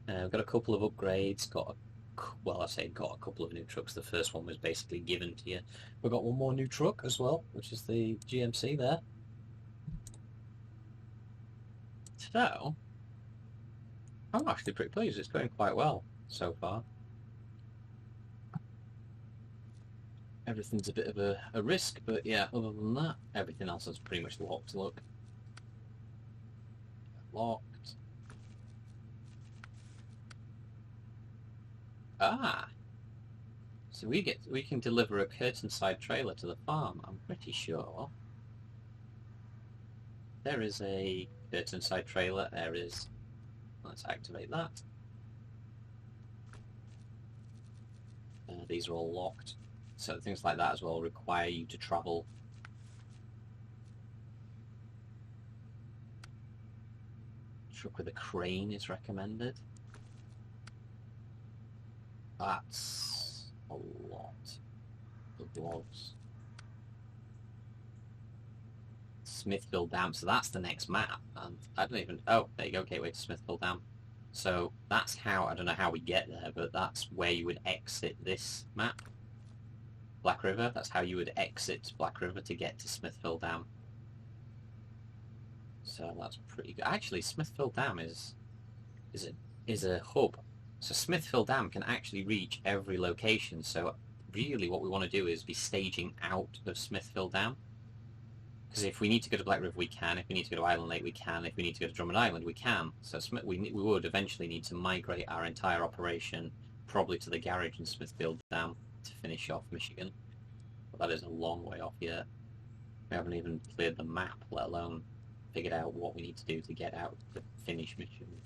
We've got a couple of upgrades. Got a couple of new trucks. The first one was basically given to you. We've got one more new truck as well, which is the GMC there. So, I'm actually pretty pleased. It's going quite well so far. Everything's a bit of a risk, but yeah, other than that, everything else is pretty much locked. Look. Locked. Ah! So we can deliver a curtain side trailer to the farm, I'm pretty sure. There is a curtain side trailer, there is. Let's activate that. These are all locked. So things like that as well require you to travel. Truck with a crane is recommended. That's a lot of logs. Smithville Dam, so that's the next map, and I don't even... Oh, there you go, gateway to Smithville Dam. So that's how, I don't know how we get there, but that's where you would exit this map. Black River, that's how you would exit Black River to get to Smithville Dam. So that's pretty good. Actually, Smithville Dam is a hub. So Smithville Dam can actually reach every location, so really what we want to do is be staging out of Smithville Dam. Because if we need to go to Black River, we can. If we need to go to Island Lake, we can. If we need to go to Drummond Island, we can. So we would eventually need to migrate our entire operation probably to the garage in Smithfield Dam to finish off Michigan. But that is a long way off yet. We haven't even cleared the map, let alone figured out what we need to do to get out to finish Michigan.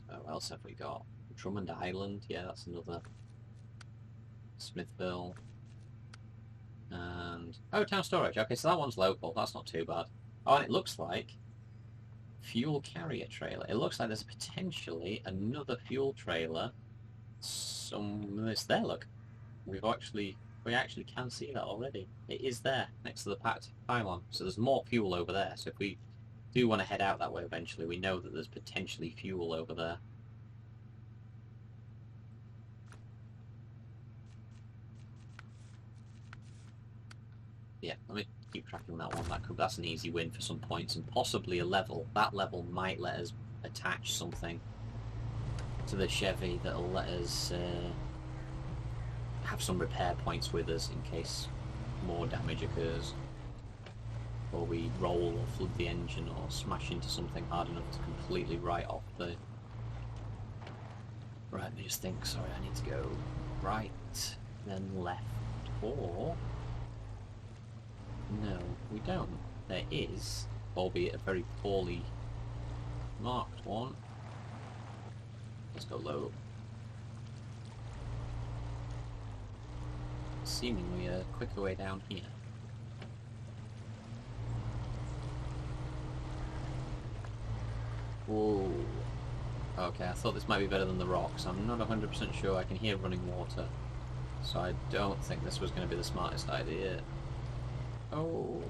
So what else have we got? Drummond Island, yeah, that's another. Smithville. And... oh, town storage. Okay, so that one's local. That's not too bad. Oh, and it looks like fuel carrier trailer. It looks like there's potentially another fuel trailer. It's there, look. We actually can see that already. It is there, next to the packed pylon. So there's more fuel over there. So if we do want to head out that way eventually, we know that there's potentially fuel over there. Yeah, let me keep tracking that one. That's an easy win for some points and possibly a level. That level might let us attach something to the Chevy that'll let us have some repair points with us in case more damage occurs, or we roll or flood the engine or smash into something hard enough to completely write off the... Right, let me just think. Sorry, I need to go right, then left, or... no, we don't. There is, albeit a very poorly marked one. Let's go low. Seemingly a quicker way down here. Whoa. Okay, I thought this might be better than the rocks. I'm not 100% sure. I can hear running water. So I don't think this was going to be the smartest idea. Oh,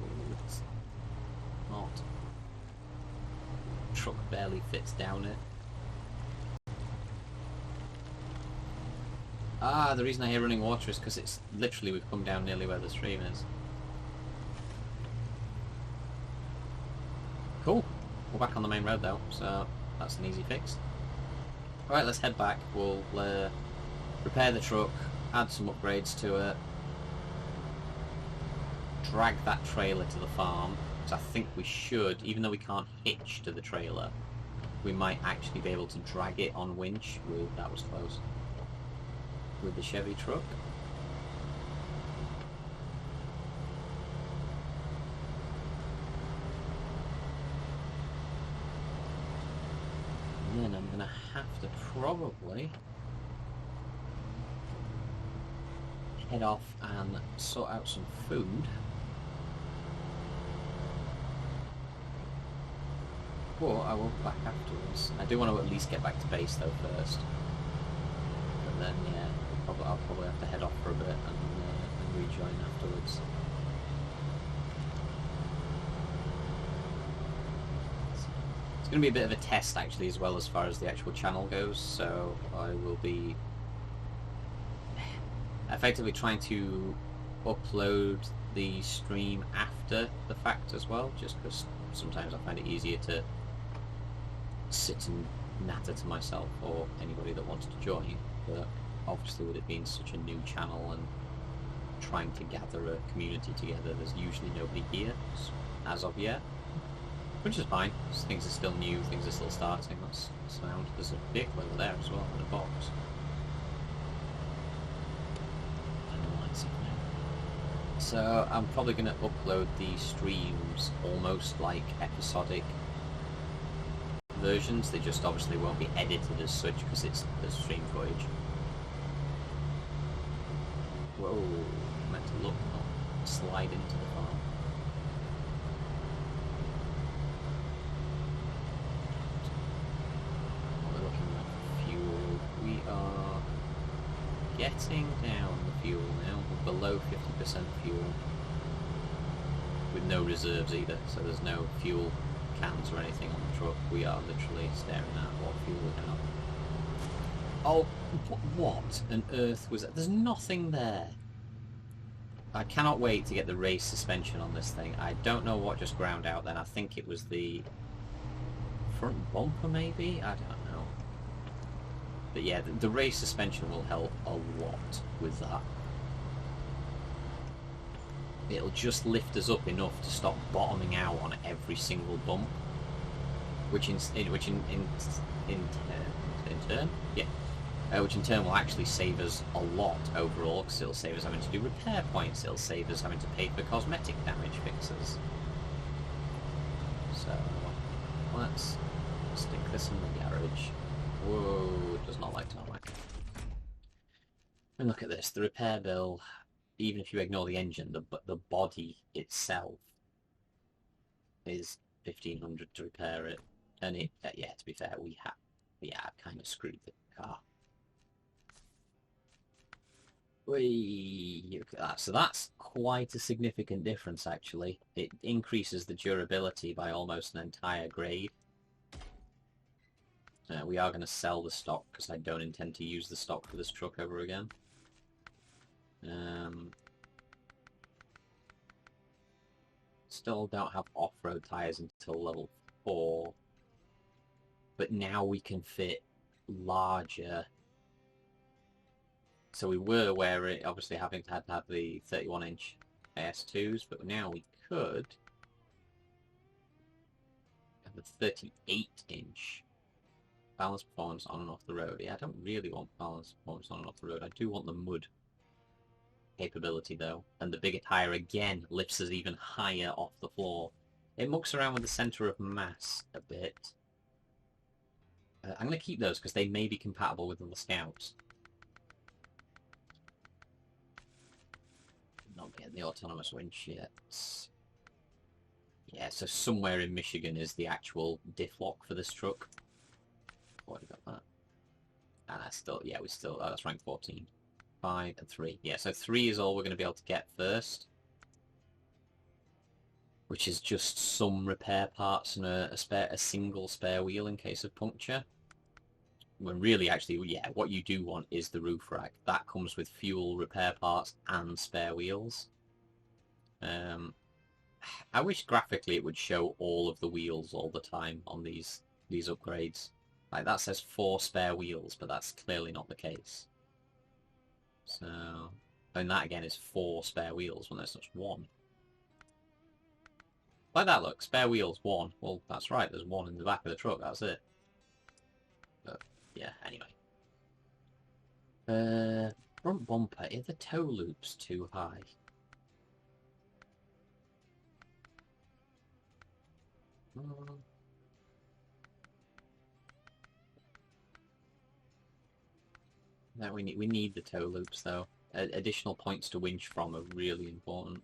it's not. Truck barely fits down it. Ah, the reason I hear running water is because it's literally, we've come down nearly where the stream is. Cool. We're back on the main road though, so that's an easy fix. Alright, let's head back. We'll repair the truck, add some upgrades to it, drag that trailer to the farm, because I think we should, even though we can't hitch to the trailer, we might actually be able to drag it on winch. Ooh, that was close. With the Chevy truck. And then I'm going to have to probably head off and sort out some food. But I will be back afterwards. I do want to at least get back to base though first. But then, yeah, I'll probably have to head off for a bit and rejoin afterwards. It's going to be a bit of a test actually as well as far as the actual channel goes, so I will be effectively trying to upload the stream after the fact as well, just because sometimes I find it easier to sit and natter to myself or anybody that wants to join, but obviously with it being such a new channel and trying to gather a community together, there's usually nobody here as of yet, which is fine. Things are still new, things are still starting. That's sound. There's a vehicle over there as well, in a box. So I'm probably going to upload these streams almost like episodic versions. They just obviously won't be edited as such because it's the stream footage. Whoa, meant to look, not slide into the farm. We're looking at fuel. We are getting down the fuel now. We're below 50% fuel. With no reserves either, so there's no fuel cans or anything on the truck. We are literally staring at what fuel we have. Oh, what on earth was that? There's nothing there. I cannot wait to get the race suspension on this thing. I don't know what just ground out then. I think it was the front bumper maybe? I don't know. But yeah, the race suspension will help a lot with that. It'll just lift us up enough to stop bottoming out on every single bump, which in turn will actually save us a lot overall, because it'll save us having to do repair points. It'll save us having to pay for cosmetic damage fixes. So let's stick this in the garage. Whoa, it does not like tarmac. And look at this, the repair bill. Even if you ignore the engine, the body itself is 1,500 to repair it, and it yeah. To be fair, we have kind of screwed the car. Whee, look at that. So that's quite a significant difference actually. It increases the durability by almost an entire grade. We are going to sell the stock because I don't intend to use the stock for this truck ever again. Still don't have off-road tyres until level 4, but now we can fit larger. So we were obviously having to have the 31-inch AS2s, but now we could have the 38-inch balance performance on and off the road. Yeah, I don't really want balance performance on and off the road. I do want the mud capability though, and the bigger tyre again lifts us even higher off the floor. It mucks around with the centre of mass a bit. I'm going to keep those because they may be compatible with the Scouts. Not getting the autonomous winch yet. Yeah, so somewhere in Michigan is the actual diff lock for this truck. Already got that. And that's still, yeah, that's rank 14. 5 and 3. Yeah, so 3 is all we're going to be able to get first, which is just some repair parts and a single spare wheel in case of puncture. When really, actually, yeah, what you do want is the roof rack. That comes with fuel, repair parts, and spare wheels. I wish graphically it would show all of the wheels all the time on these upgrades. Like, that says 4 spare wheels, but that's clearly not the case. So, and that again is 4 spare wheels when there's just 1. Like that, look, spare wheels, 1. Well, that's right, there's 1 in the back of the truck, that's it. But, yeah, anyway. Front bumper, are the toe loops too high? No, we need the toe loops though. Additional points to winch from are really important.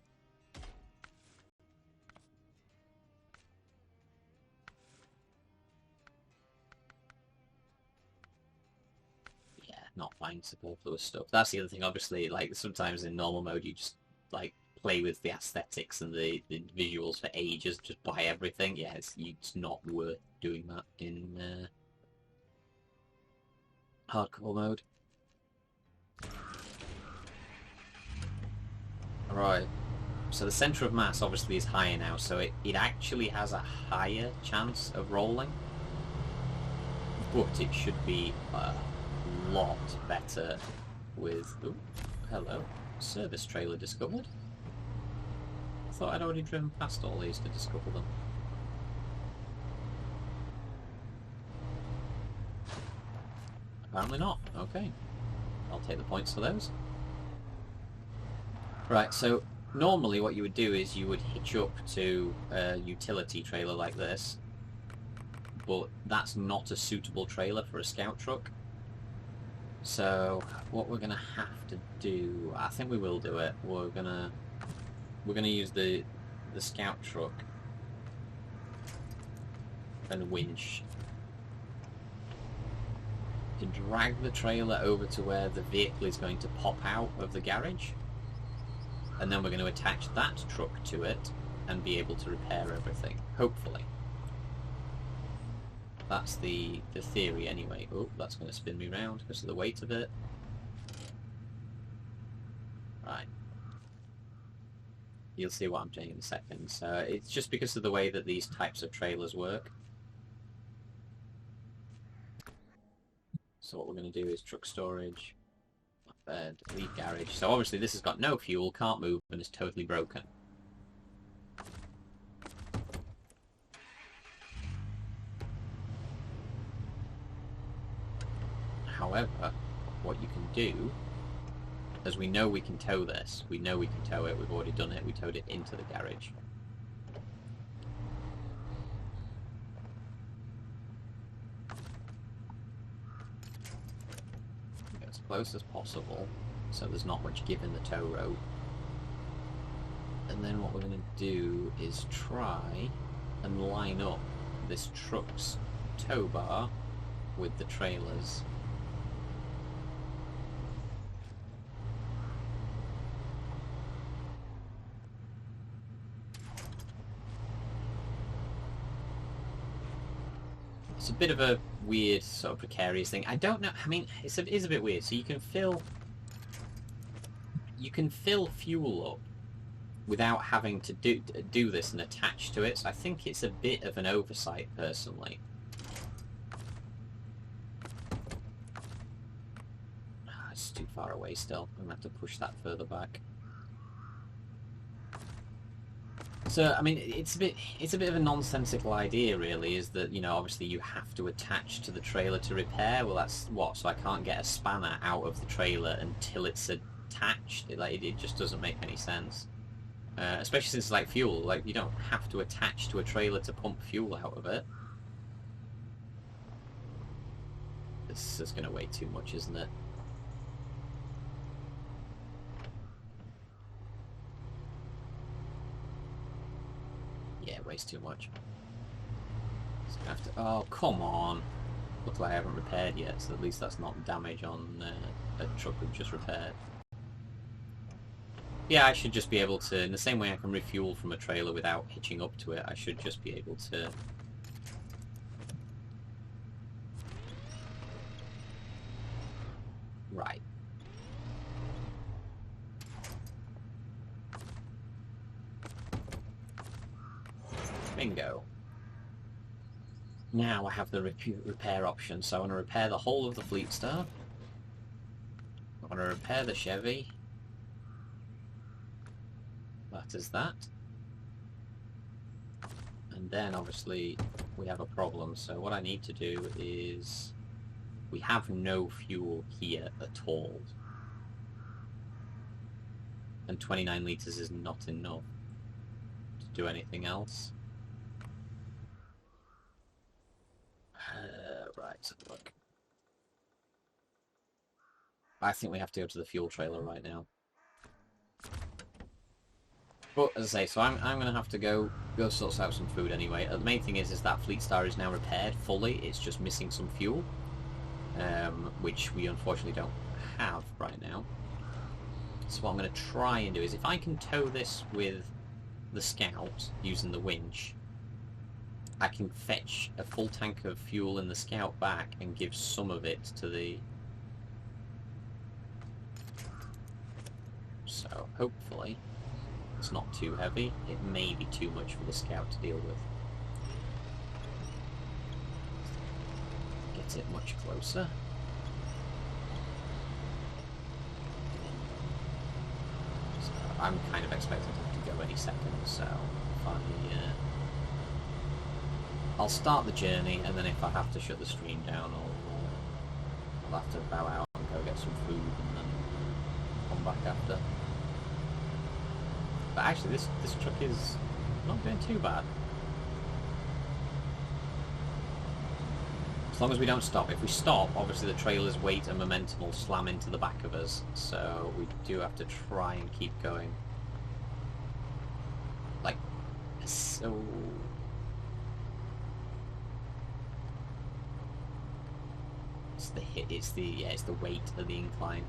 Yeah, not buying superfluous stuff. That's the other thing. Obviously, like sometimes in normal mode, you just like play with the aesthetics and the visuals for ages. Just buy everything. Yeah, it's not worth doing that in hardcore mode. Right, so the centre of mass obviously is higher now, so it actually has a higher chance of rolling, but it should be a lot better with... Ooh, hello, service trailer discovered. I thought I'd already driven past all these to discover them. Apparently not, okay. I'll take the points for those. Right, so normally what you would do is you would hitch up to a utility trailer like this, but that's not a suitable trailer for a scout truck. So what we're gonna have to do, I think we will do it. We're gonna use the scout truck and winch to drag the trailer over to where the vehicle is going to pop out of the garage. And then we're going to attach that truck to it and be able to repair everything, hopefully. That's the theory anyway. Oh, that's going to spin me round because of the weight of it. Right. You'll see what I'm doing in a second. So it's just because of the way that these types of trailers work. So what we're going to do is truck storage. Bed, leave garage. So obviously this has got no fuel, can't move, and is totally broken. However, what you can do, as we know we can tow this, we know we can tow it, we've already done it, we towed it into the garage. As close as possible, so there's not much give in the tow rope. And then what we're going to do is try and line up this truck's tow bar with the trailers. It's a bit of a weird, sort of precarious thing. I don't know. I mean, it is a bit weird. So you can fill fuel up without having to do this and attach to it. So I think it's a bit of an oversight, personally. It's too far away still. I'm gonna have to push that further back. So, I mean, it's a bit of a nonsensical idea, really, is that, you know, obviously you have to attach to the trailer to repair. Well, that's what? So I can't get a spanner out of the trailer until it's attached. It just doesn't make any sense. Especially since, like, fuel. Like, you don't have to attach to a trailer to pump fuel out of it. This is going to weigh too much, isn't it? Yeah, it weighs too much. So I have to... Oh, come on! Looks like I haven't repaired yet, so at least that's not damage on a truck we've just repaired. Yeah, I should just be able to, in the same way I can refuel from a trailer without hitching up to it, I should just be able to... Right. Bingo. Now I have the repair option, so I want to repair the whole of the Fleet Star. I want to repair the Chevy. That is that. And then obviously we have a problem, so what I need to do is... we have no fuel here at all. And 29 litres is not enough to do anything else. Right, so look. I think we have to go to the fuel trailer right now. But as I say, so I'm going to have to go sort out some food anyway. The main thing is that Fleet Star is now repaired fully. It's just missing some fuel, which we unfortunately don't have right now. So what I'm going to try and do is, if I can tow this with the Scout using the winch, I can fetch a full tank of fuel in the Scout back and give some of it to the... So hopefully it's not too heavy. It may be too much for the Scout to deal with. Get it much closer. So I'm kind of expecting it to go any second, so if I'll start the journey, and then if I have to shut the stream down, I'll have to bow out and go get some food and then come back after. But actually this truck is not doing too bad. As long as we don't stop. If we stop, obviously the trailer's weight and momentum will slam into the back of us, so we do have to try and keep going. Like, so... It's the weight of the incline.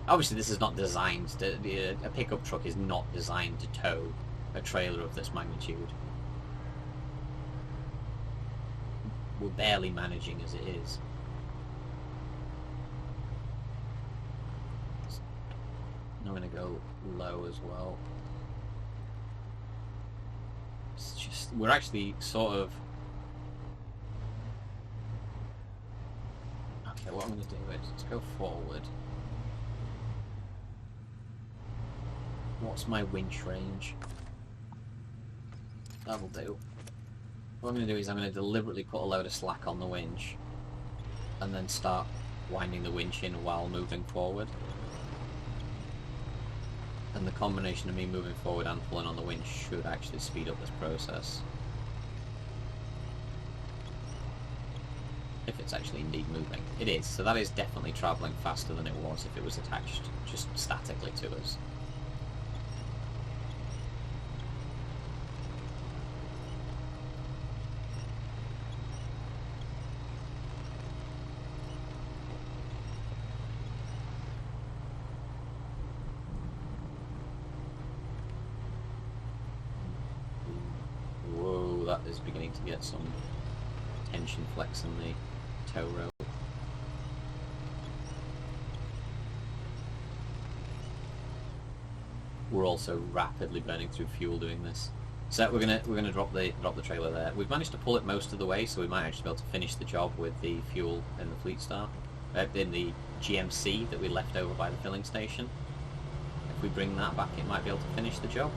Obviously this is not designed to... a pickup truck is not designed to tow a trailer of this magnitude. We're barely managing as it is. I'm going to go low as well. It's just... we're actually sort of... Okay, what I'm going to do is let's go forward. What's my winch range? That'll do. What I'm going to do is I'm going to deliberately put a load of slack on the winch and then start winding the winch in while moving forward. And the combination of me moving forward and pulling on the winch should actually speed up this process. If it's actually indeed moving. It is, so that is definitely travelling faster than it was if it was attached just statically to us. Whoa, that is beginning to get some tension flex in the tow rope. We're also rapidly burning through fuel doing this. So we're gonna drop the trailer there. We've managed to pull it most of the way, so we might actually be able to finish the job with the fuel in the Fleet Star, in the GMC that we left over by the filling station. If we bring that back, it might be able to finish the job.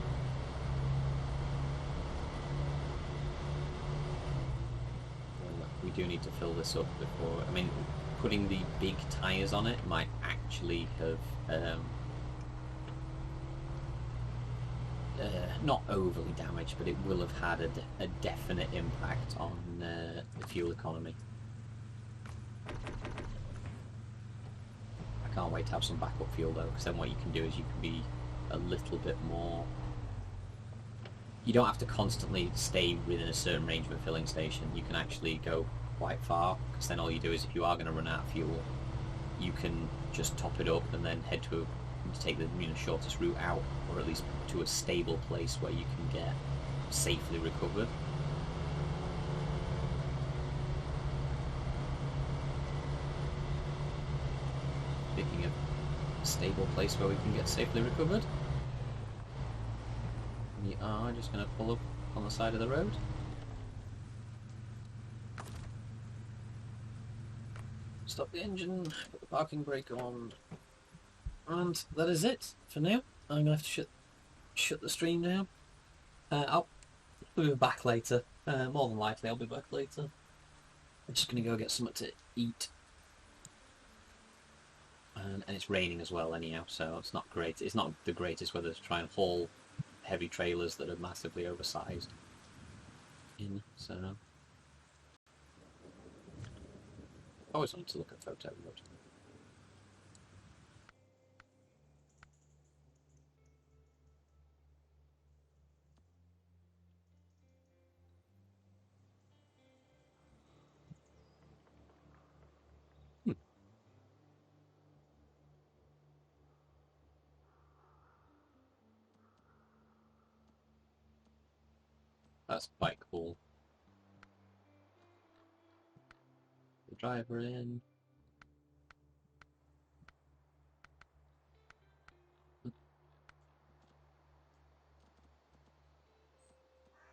We do need to fill this up before... I mean, putting the big tyres on it might actually have... not overly damaged, but it will have had a definite impact on the fuel economy. I can't wait to have some backup fuel though, because then what you can do is you can be a little bit more... You don't have to constantly stay within a certain range of a filling station. You can actually go quite far, because then all you do is, if you are going to run out of fuel, you can just top it up and then head to take the shortest route out, or at least to a stable place where you can get safely recovered. Speaking of a stable place where we can get safely recovered, we are just going to pull up on the side of the road. stop the engine, put the parking brake on, and that is it for now. I'm going to have to shut the stream down. I'll be back later. More than likely I'll be back later. I'm just going to go get something to eat. And it's raining as well anyhow, so it's not great. It's not the greatest weather to try and haul heavy trailers that are massively oversized in, so... I always wanted to look at photo mode. That's quite cool. The driver in.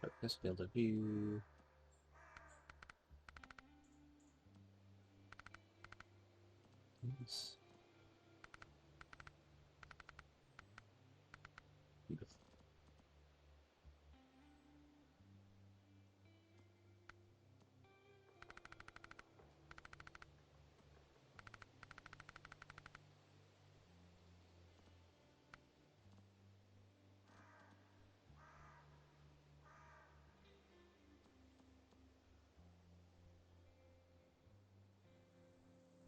Focus, field of view. Yes. Beautiful.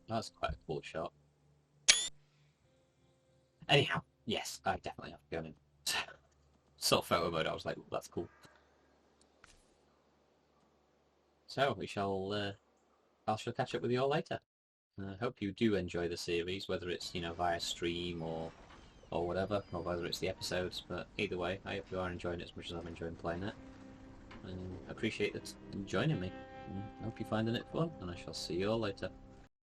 That's quite a cool shot. Anyhow, yes, I definitely have to go in. Saw photo mode, I was like, that's cool. So, I shall catch up with you all later. I hope you do enjoy the series, whether it's, via stream or whatever, or whether it's the episodes, but either way, I hope you are enjoying it as much as I'm enjoying playing it. And I appreciate that joining me. I hope you're finding it fun, and I shall see you all later.